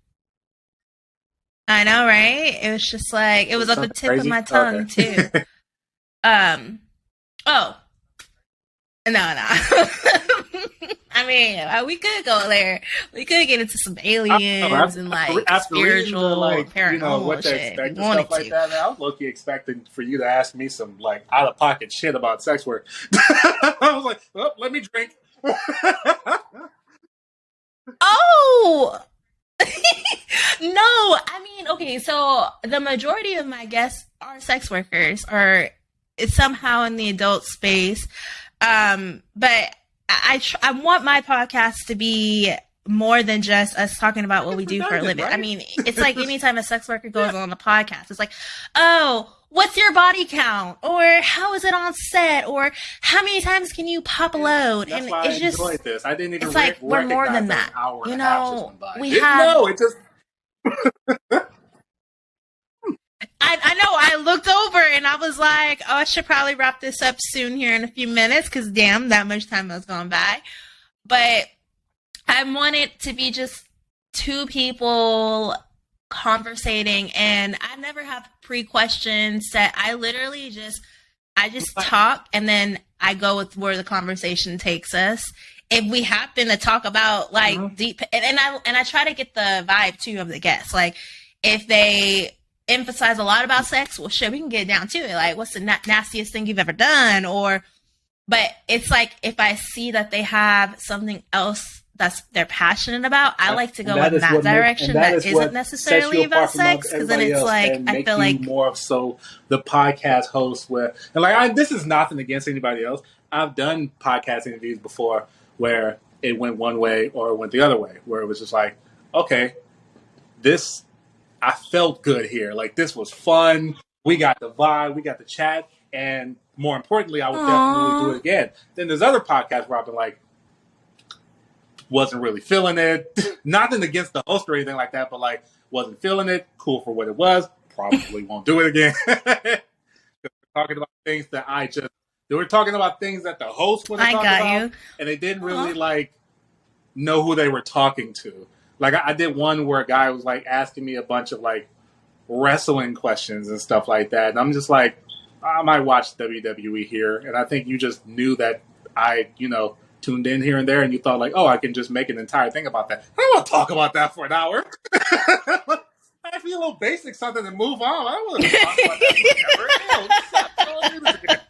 I know, right? It was just like, it was at the tip of my tongue too. Oh, no. I mean, we could go there. We could get into some aliens and like spiritual, paranormal what shit. To expect and stuff like that. Man, I was low-key expecting for you to ask me some like out-of-pocket shit about sex work. I was like, well, let me drink. Oh! No, I mean, okay, so the majority of my guests are sex workers or it's somehow in the adult space. But I want my podcast to be more than just us talking about what we do for a living. Right? I mean, it's like anytime a sex worker goes on a podcast, it's like, oh, what's your body count? Or how is it on set? Or how many times can you pop a load? That's and why it's I just, enjoyed this. I didn't even it's like we're more than that. You know, we have. No, it just. I know. I looked over and I was like, oh, I should probably wrap this up soon here in a few minutes because damn, that much time has gone by. But I want it to be just 2 people conversating, and I never have pre-questions set. I literally just talk and then I go with where the conversation takes us. If we happen to talk about like deep, and I try to get the vibe too of the guests. Like if they emphasize a lot about sex, well, shit, we can get down to it. Like, what's the nastiest thing you've ever done? But it's like if I see that they have something else they're passionate about, I like to go in that direction that isn't necessarily about sex, because then it's like I feel like more of so the podcast host where, and like this is nothing against anybody else. I've done podcast interviews before where it went one way or it went the other way, where it was just like, okay, I felt good here. Like this was fun. We got the vibe, we got the chat, and more importantly, I would definitely do it again. Then there's other podcasts where I've been like, wasn't really feeling it. Nothing against the host or anything like that, but like wasn't feeling it. Cool for what it was. Probably won't do it again. Talking about things that they were talking about things that the host would have talked about, and they didn't really like know who they were talking to. Like I did one where a guy was like asking me a bunch of like wrestling questions and stuff like that, and I'm just like, I might watch WWE here, and I think you just knew that I, tuned in here and there, and you thought like, oh, I can just make an entire thing about that. I don't want to talk about that for an hour. I feel a little basic something and move on. I don't want to talk about that forever.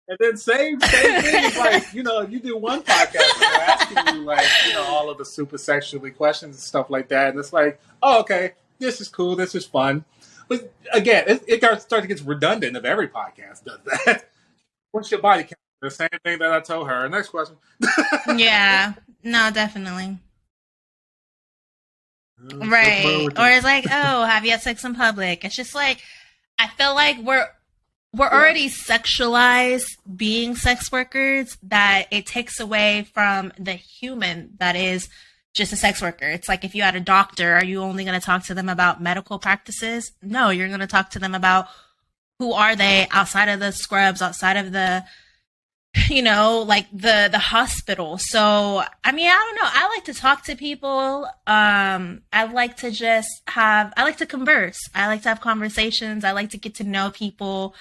And then same thing, like, you do one podcast and they're asking you like, all of the super sexually questions and stuff like that, and it's like, oh, okay, this is cool, this is fun. But again, it starts to get redundant if every podcast does that. What's your body count? The same thing that I told her. Next question. Yeah. No, definitely. Right. Or it's like, oh, have you had sex in public? It's just like, I feel like we're already sexualized being sex workers, that it takes away from the human that is just a sex worker. It's like if you had a doctor, are you only going to talk to them about medical practices? No, you're going to talk to them about who are they outside of the scrubs, outside of the, like the hospital. So, I mean, I don't know. I like to talk to people. I like to converse. I like to have conversations. I like to get to know people.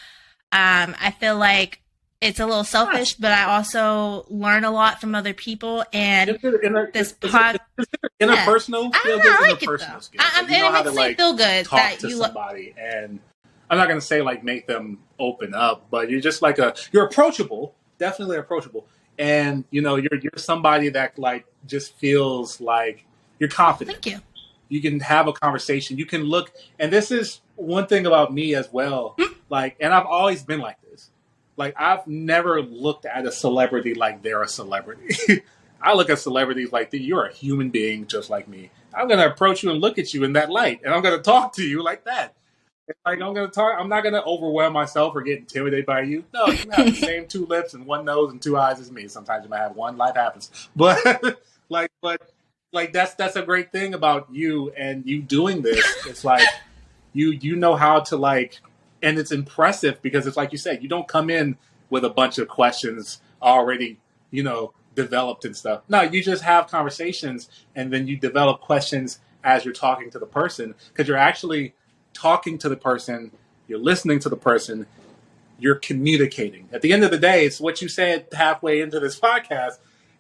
I feel like it's a little selfish, but I also learn a lot from other people. And interpersonal skills. Interpersonal skills. It makes me feel good talk that to somebody, and I'm not going to say like make them open up, but you're just like you're approachable, definitely approachable, and you're somebody that like just feels like you're confident. Thank you. You can have a conversation. You can look, and this is one thing about me as well. Like, and I've always been like this. Like, I've never looked at a celebrity like they're a celebrity. I look at celebrities like you're a human being just like me. I'm going to approach you and look at you in that light, and I'm going to talk to you like that. It's like I'm not going to overwhelm myself or get intimidated by you. No, you have the same 2 lips and 1 nose and 2 eyes as me. Sometimes you might have one. Life happens, but that's a great thing about you and you doing this. It's like you know how to like. And it's impressive because it's like you said, you don't come in with a bunch of questions already, developed and stuff. No, you just have conversations and then you develop questions as you're talking to the person, because you're actually talking to the person, you're listening to the person, you're communicating. At the end of the day, it's what you said halfway into this podcast.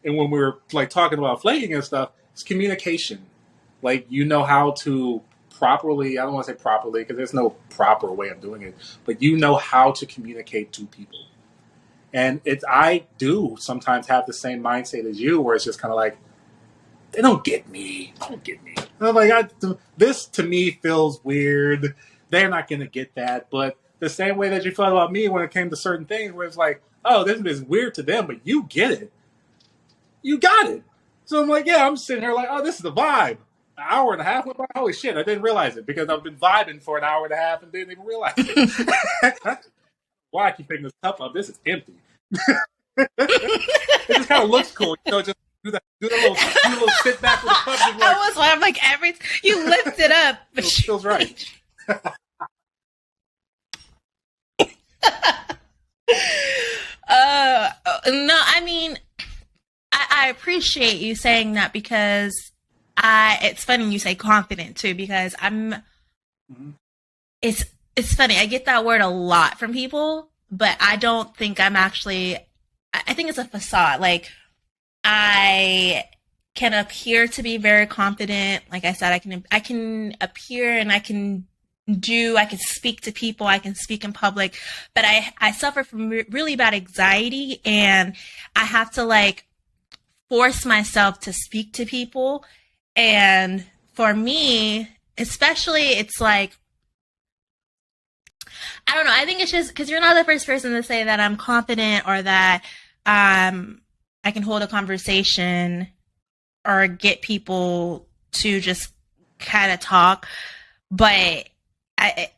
And when we were like talking about flaking and stuff, it's communication. Like, how to properly, I don't want to say properly because there's no proper way of doing it, but how to communicate to people. And I do sometimes have the same mindset as you, where it's just kind of like, they don't get me. And I'm like, this to me feels weird. They're not going to get that. But the same way that you felt about me when it came to certain things, where it's like, oh, this is weird to them, but you get it. You got it. So I'm like, yeah, I'm sitting here like, oh, this is the vibe. An hour and a half went by. Holy shit, I didn't realize it because I've been vibing for an hour and a half and didn't even realize it. Why I keep picking this cup up? This is empty. It just kind of looks cool, just do the little sit back with the cup. Like, that was why I'm like, you lift it up, but it feels right. No, I mean, I appreciate you saying that, because it's funny you say confident too, because it's funny. I get that word a lot from people, but I don't think I'm actually, I think it's a facade. Like, I can appear to be very confident. Like I said, I can appear and I can I can speak to people, I can speak in public, but I suffer from really bad anxiety, and I have to like force myself to speak to people. And for me, especially, it's like, I don't know. I think it's just because you're not the first person to say that I'm confident or that I can hold a conversation or get people to just kind of talk. But it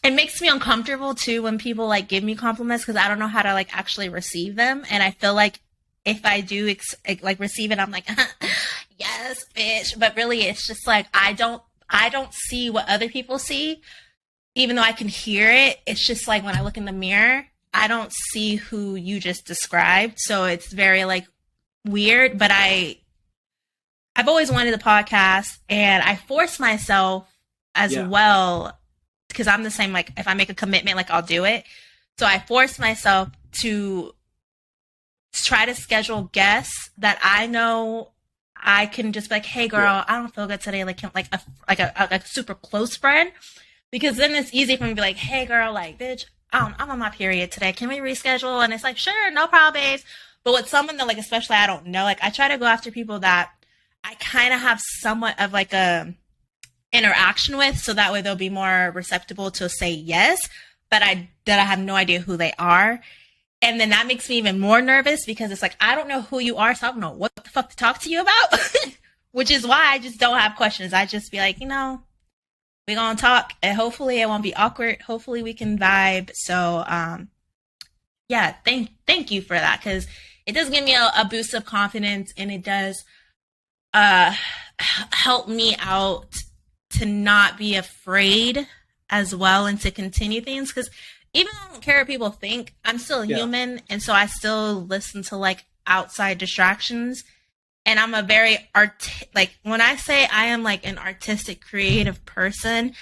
makes me uncomfortable too when people like give me compliments because I don't know how to like actually receive them. And I feel like if I do like receive it, I'm like, yes, bitch. But really, it's just like I don't see what other people see. Even though I can hear it, it's just like when I look in the mirror, I don't see who you just described. So it's very like weird, but I've always wanted a podcast, and I force myself as well because I'm the same. Like if I make a commitment, like I'll do it. So I force myself to try to schedule guests that I know I can just be like, hey girl, I don't feel good today. Like a super close friend. Because then it's easy for me to be like, hey, girl, like, bitch, I'm on my period today. Can we reschedule? And it's like, sure, no problem, babes. But with someone that, like, especially I don't know, like, I try to go after people that I kind of have somewhat of, like, a interaction with. So that way they'll be more receptible to say yes. But I have no idea who they are. And then that makes me even more nervous because it's like, I don't know who you are. So I don't know what the fuck to talk to you about. Which is why I just don't have questions. I just be like, we're going to talk, and hopefully it won't be awkward. Hopefully we can vibe. So, yeah, thank you for that, because it does give me a boost of confidence, and it does help me out to not be afraid as well and to continue things. Because even though I don't care what people think, I'm still human, and so I still listen to, like, outside distractions. And I'm a very like when I say I am like an artistic, creative person,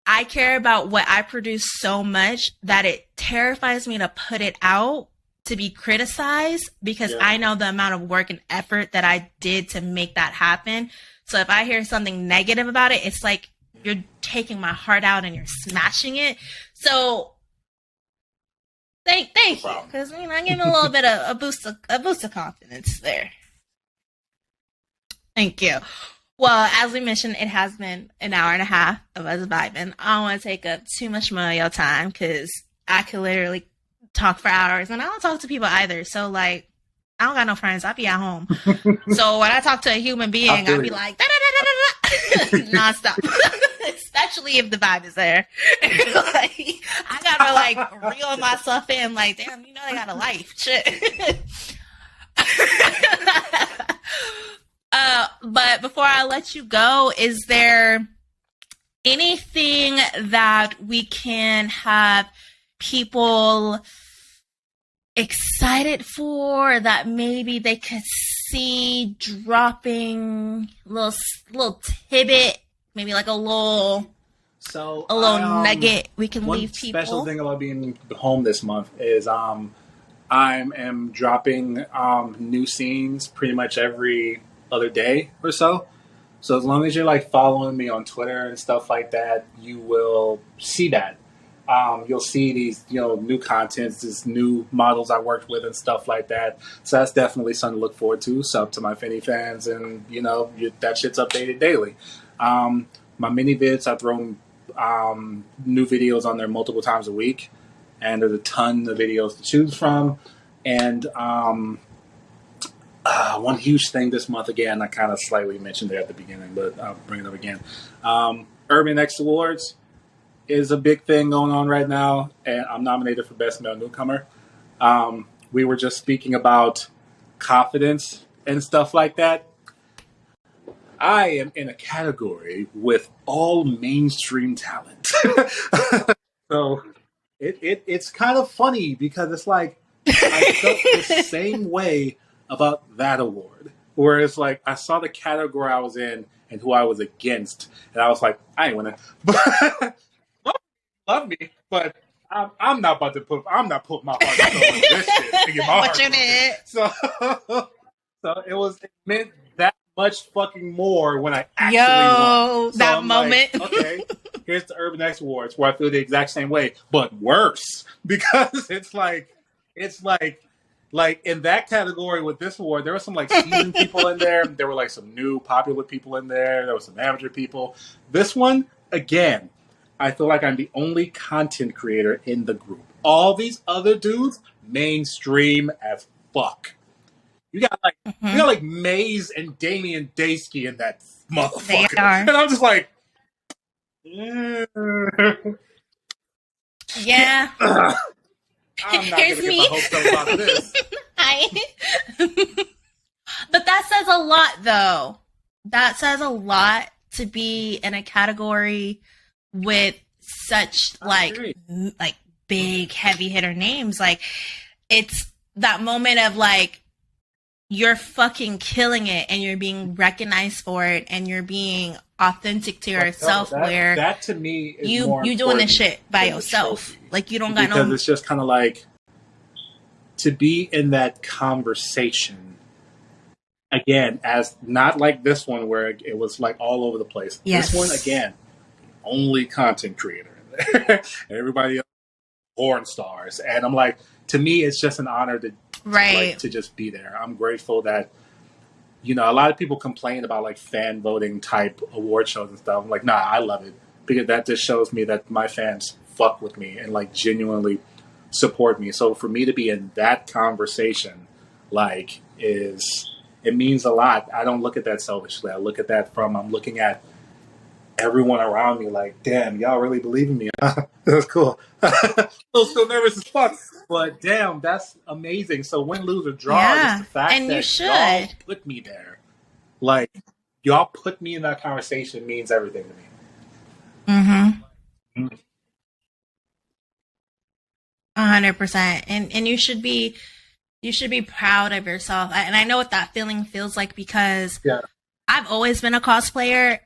I care about what I produce so much that it terrifies me to put it out to be criticized because I know the amount of work and effort that I did to make that happen. So if I hear something negative about it, it's like you're taking my heart out and you're smashing it. So thank you, because I give me a little bit of a boost of confidence there. Thank you. Well, as we mentioned, it has been an hour and a half of us vibing. I don't want to take up too much more of your time because I could literally talk for hours, and I don't talk to people either. So, like, I don't got no friends. I be at home. So when I talk to a human being, I be like, nonstop. Especially if the vibe is there. Like, I gotta like reel myself in. Like, damn, they got a life. Shit. But before I let you go, is there anything that we can have people excited for that maybe they could see dropping little tidbit, maybe like a little nugget we can leave people? One special thing about being home this month is I am dropping new scenes pretty much every other day or so. So as long as you're like following me on Twitter and stuff like that, you will see that. You'll see these, new contents, these new models I worked with and stuff like that. So that's definitely something to look forward to. Sub to my Finny fans, and that shit's updated daily. My mini vids, I throw new videos on there multiple times a week, and there's a ton of videos to choose from. And one huge thing this month, again, I kind of slightly mentioned it at the beginning, but I'll bring it up again. Urban X Awards is a big thing going on right now, and I'm nominated for Best Male Newcomer. We were just speaking about confidence and stuff like that. I am in a category with all mainstream talent. So it's kind of funny because it's like I felt the same way about that award, where it's like I saw the category I was in and who I was against, and I was like, I ain't winning. Love me, but I'm not putting my heart on this shit to get my heart. You did. So it meant that much fucking more when I actually won. So that I'm moment. Like, okay, here's the Urban X Awards where I feel the exact same way, but worse because it's like in that category with this award, there were some like seasoned people in there. There were like some new popular people in there. There were some amateur people. This one, again, I feel like I'm the only content creator in the group. All these other dudes, mainstream as fuck. You got like Maze and Damian Daysky in that motherfucker. They are. And I'm just like, yeah. I'm not Here's gonna me. get my hopes up about this. But that says a lot, though. That says a lot to be in a category with such like big heavy hitter names. Like, it's that moment of like, you're fucking killing it and you're being recognized for it and you're being authentic to yourself. Where that to me is you doing this shit by yourself. Like, you don't got because it's just kind of like to be in that conversation again, as not like this one where it was like all over the place. Yes. This one again, only content creator in there. Everybody else, porn stars, and I'm like, to me, it's just an honor to just be there. I'm grateful that, a lot of people complain about like fan voting type award shows and stuff. I'm like, nah, I love it because that just shows me that my fans fuck with me and like genuinely support me. So for me to be in that conversation, like, it means a lot. I don't look at that selfishly. I look at that I'm looking at everyone around me like, damn, y'all really believe in me. That's cool. Still nervous as fuck. But damn, that's amazing. So win, lose, or draw, just the fact that y'all put me there. Like, y'all put me in that conversation means everything to me. Mm-hmm. 100%. And you should be proud of yourself. And I know what that feeling feels like because I've always been a cosplayer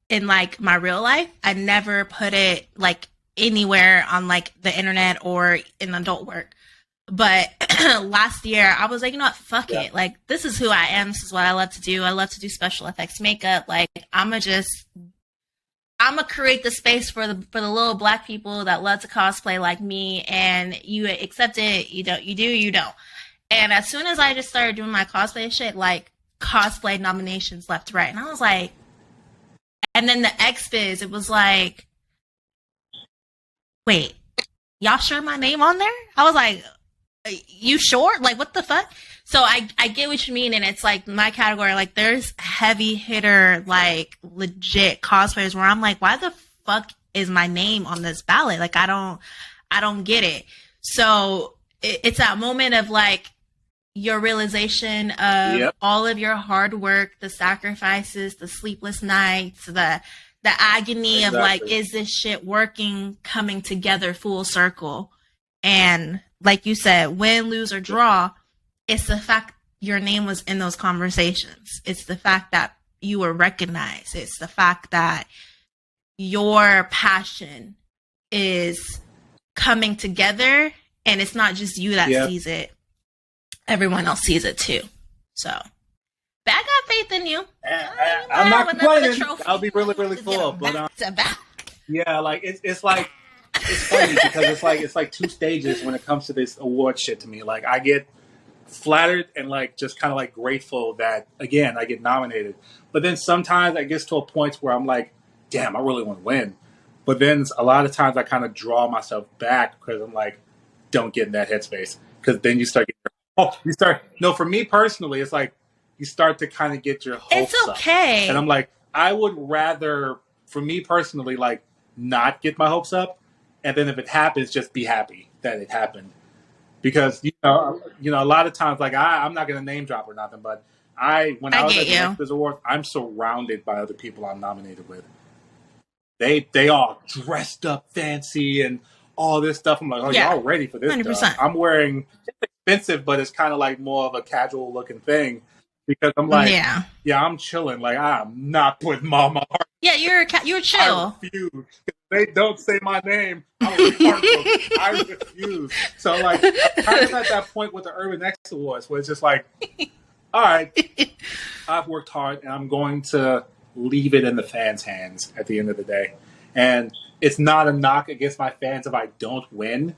in like my real life. I never put it like anywhere on like the internet or in adult work. But last year I was like, you know what, fuck it. Like, this is who I am. This is what I love to do. I love to do special effects makeup. Like, I'm gonna create the space for the little Black people that love to cosplay like me, and you accept it, you don't. And as soon as I just started doing my cosplay shit, like cosplay nominations left, right. And I was like, and then the XBiz, it was like, wait, y'all sure my name on there? I was like, you sure? Like, what the fuck? So I get what you mean. And it's like my category, like there's heavy hitter, like legit cosplayers where I'm like, why the fuck is my name on this ballot? Like, I don't get it. So it's that moment of like your realization of all of your hard work, the sacrifices, the sleepless nights, the agony of like, is this shit working, coming together full circle? And like you said, win, lose, or draw, it's the fact your name was in those conversations. It's the fact that you were recognized. It's the fact that your passion is coming together, and it's not just you that sees it. Everyone else sees it too. So, but I got faith in you. I'm not complaining. I'll be really, really full. But yeah, like it's like, it's funny because it's like two stages when it comes to this award shit to me. Like, I get flattered and like just kind of like grateful that again I get nominated, but then sometimes it gets to a point where I'm like, damn, I really want to win. But then a lot of times I kind of draw myself back because I'm like, don't get in that headspace, because then you start for me personally, it's like you start to kind of get your hopes up. And I'm like, I would rather, for me personally, like not get my hopes up, and then if it happens, just be happy that it happened. Because a lot of times, like I'm not gonna name drop or nothing, but when I was at the Actors Award, I'm surrounded by other people I'm nominated with. They all dressed up fancy and all this stuff. I'm like, oh, y'all ready for this 100%. Stuff? I'm wearing, it's expensive, but it's kind of like more of a casual looking thing because I'm like, I'm chilling. Like, I'm not putting all my heart. Yeah, you're chill. I refuse. If they don't say my name, I refuse. So like, I'm kind of at that point with the Urban X Awards where it's just like, all right, I've worked hard and I'm going to leave it in the fans' hands at the end of the day. And it's not a knock against my fans if I don't win.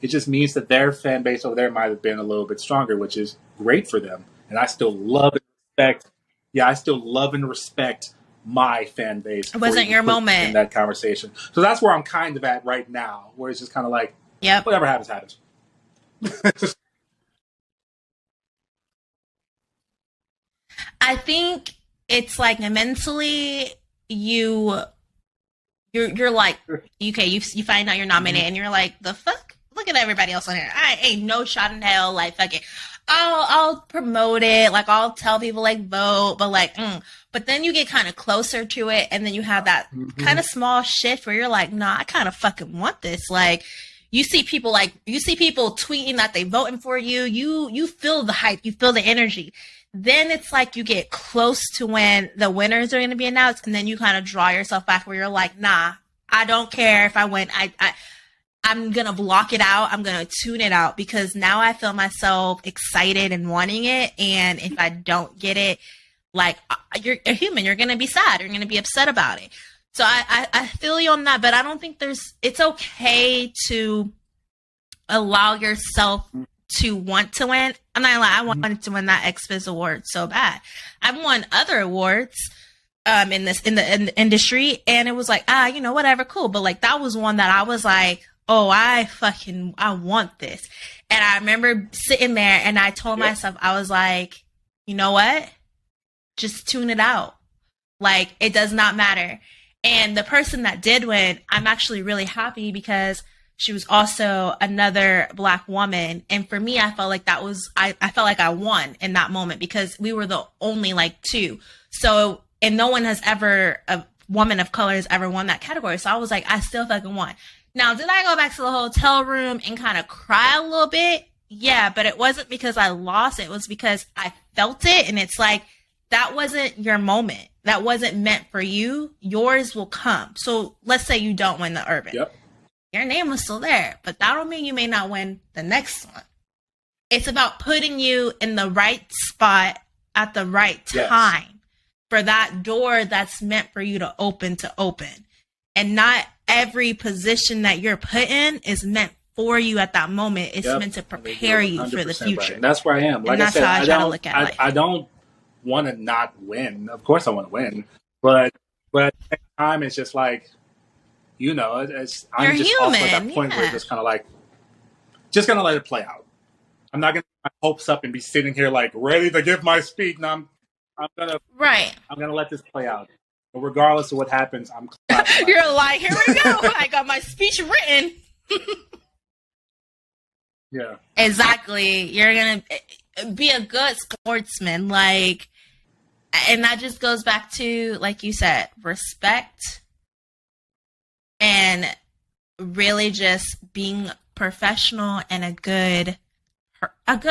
It just means that their fan base over there might have been a little bit stronger, which is great for them. And I still love and respect. Yeah, I still love and respect my fan base. It wasn't your moment in that conversation. So that's where I'm kind of at right now, where it's just kind of like, yep, whatever happens, happens. I think it's like mentally you're like, okay, you find out you're nominated and you're like, the fuck? Look at everybody else on here. I ain't no shot in hell. Like, fuck it. I'll promote it. Like, I'll tell people, like, vote. But, like, But then you get kind of closer to it. And then you have that kind of small shift where you're like, nah, I kind of fucking want this. Like, you see people tweeting that they voting for you. You feel the hype. You feel the energy. Then it's like you get close to when the winners are going to be announced. And then you kind of draw yourself back where you're like, nah, I don't care if I win. I'm going to block it out. I'm going to tune it out because now I feel myself excited and wanting it. And if I don't get it, like, you're a human, you're going to be sad. You're going to be upset about it. So I feel you on that, but I don't think it's okay to allow yourself to want to win. I'm not like, I wanted to win that XFIZ award so bad. I've won other awards in the industry, and it was like, whatever, cool. But like, that was one that I was like, oh, I want this. And I remember sitting there and I told myself, I was like, you know what? Just tune it out. Like, it does not matter. And the person that did win, I'm actually really happy because she was also another Black woman. And for me, I felt like I felt like I won in that moment because we were the only like two. So, and no one a woman of color has ever won that category. So I was like, I still fucking won. Now, did I go back to the hotel room and kind of cry a little bit? Yeah, but it wasn't because I lost. It was because I felt it. And it's like, that wasn't your moment. That wasn't meant for you. Yours will come. So let's say you don't win the urban. Yep. Your name was still there, but that don't mean you may not win the next one. It's about putting you in the right spot at the right time for that door that's meant for you to open. And not every position that you're put in is meant for you at that moment. It's meant to prepare you for the future. Right. And that's where I am. Like and that's I said, how I try to look at life. I don't want to not win. Of course I want to win. But at the same time, it's just like, I'm just human, also at that point where it's just kind of like, just going to let it play out. I'm not going to get my hopes up and be sitting here like ready to give my speech. No, I'm going to let this play out. But regardless of what happens, I'm clapping. You're like, here we go. I got my speech written. Yeah. Exactly. You're going to be a good sportsman. Like, and that just goes back to, like you said, respect and really just being professional and a good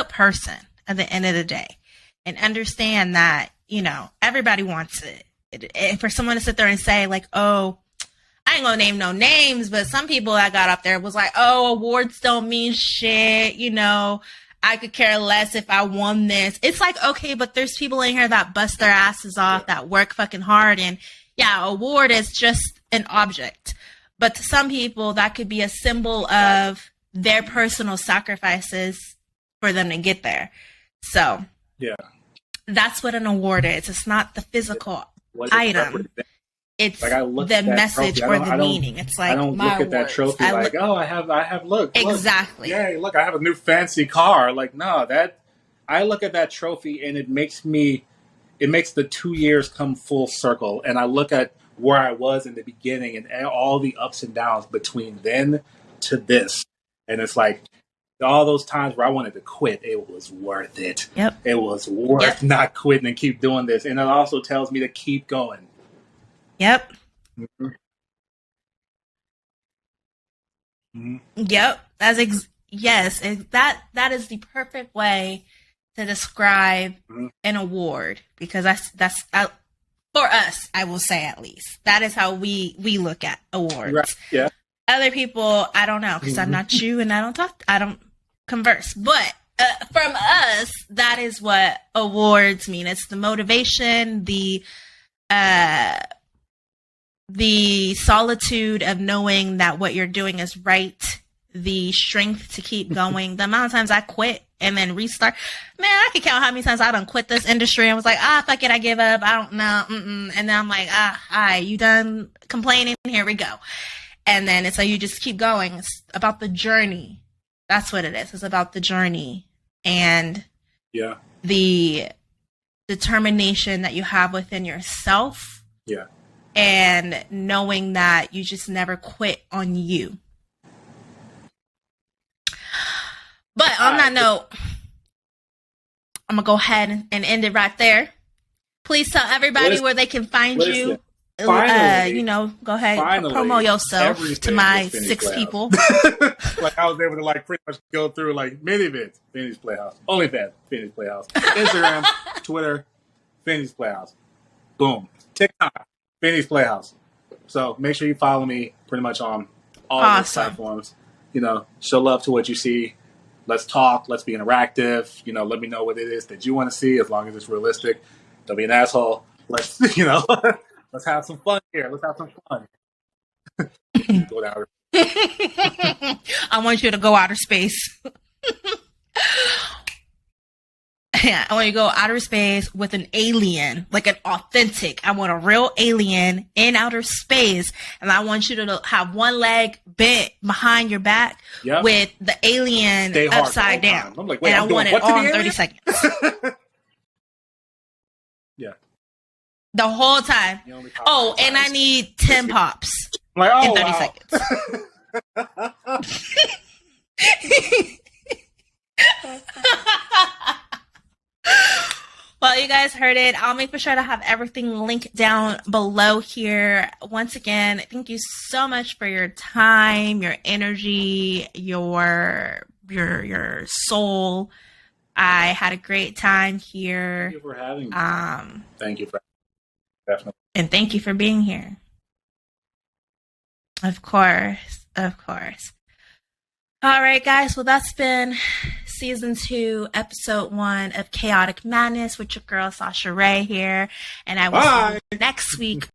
person at the end of the day. And understand that, everybody wants it. And for someone to sit there and say like, oh, I ain't gonna name no names, but some people that got up there was like, oh, awards don't mean shit. I could care less if I won this. It's like, okay, but there's people in here that bust their asses off, that work fucking hard. And yeah, award is just an object. But to some people, that could be a symbol of their personal sacrifices for them to get there. So yeah, that's what an award is. It's not the physical item. It's like the message or the meaning. It's like, I don't look at that trophy like, oh, I have look. Exactly. Yay, look, I have a new fancy car. Like, no, I look at that trophy and it makes the 2 years come full circle. And I look at where I was in the beginning and all the ups and downs between then to this. And it's like, all those times where I wanted to quit, it was worth it. Yep. It was worth not quitting and keep doing this. And it also tells me to keep going. Yep. Mm-hmm. Mm-hmm. Yep. That is the perfect way to describe an award, because that's for us, I will say, at least that is how we look at awards. Right. Yeah. Other people, I don't know, because I'm not you and I don't converse. But from us, that is what awards mean. It's the motivation, the solitude of knowing that what you're doing is right, the strength to keep going. The amount of times I quit and then restart, man, I can count how many times I done quit this industry and was like, fuck it, I give up, I don't know, and then I'm like, all right, you done complaining, here we go. And then it's like you just keep going. It's about the journey. That's what it is. It's about the journey and the determination that you have within yourself. Yeah. And knowing that you just never quit on you. But on that note, I'm going to go ahead and end it right there. Please tell everybody where they can find you. Finally, go ahead and promo yourself to my 6 people. Like I was able to pretty much go through many vids, Finny's Playhouse, OnlyFans, Finny's Playhouse, Instagram, Twitter, Finny's Playhouse, boom, TikTok, Finny's Playhouse. So make sure you follow me pretty much on all those platforms. Show love to what you see. Let's talk. Let's be interactive. Let me know what it is that you want to see, as long as it's realistic. Don't be an asshole. Let's let's have some fun here. Let's have some fun. Go down. I want you to go outer space. I want you to go outer space with an alien, like an authentic. I want a real alien in outer space, and I want you to have one leg bent behind your back with the alien upside down. I'm like, and I want it all in 30 seconds. Yeah. The whole time. Oh, and I need 10 pops in 30 seconds. Well, you guys heard it. I'll make sure to have everything linked down below here. Once again, thank you so much for your time, your energy, your soul. I had a great time here. Thank you for having me. Thank you for definitely. And thank you for being here. Of course. Of course. All right, guys. Well, that's been season 2, episode 1 of Chaotic Madness with your girl, Sasha Raee here. And I will see you next week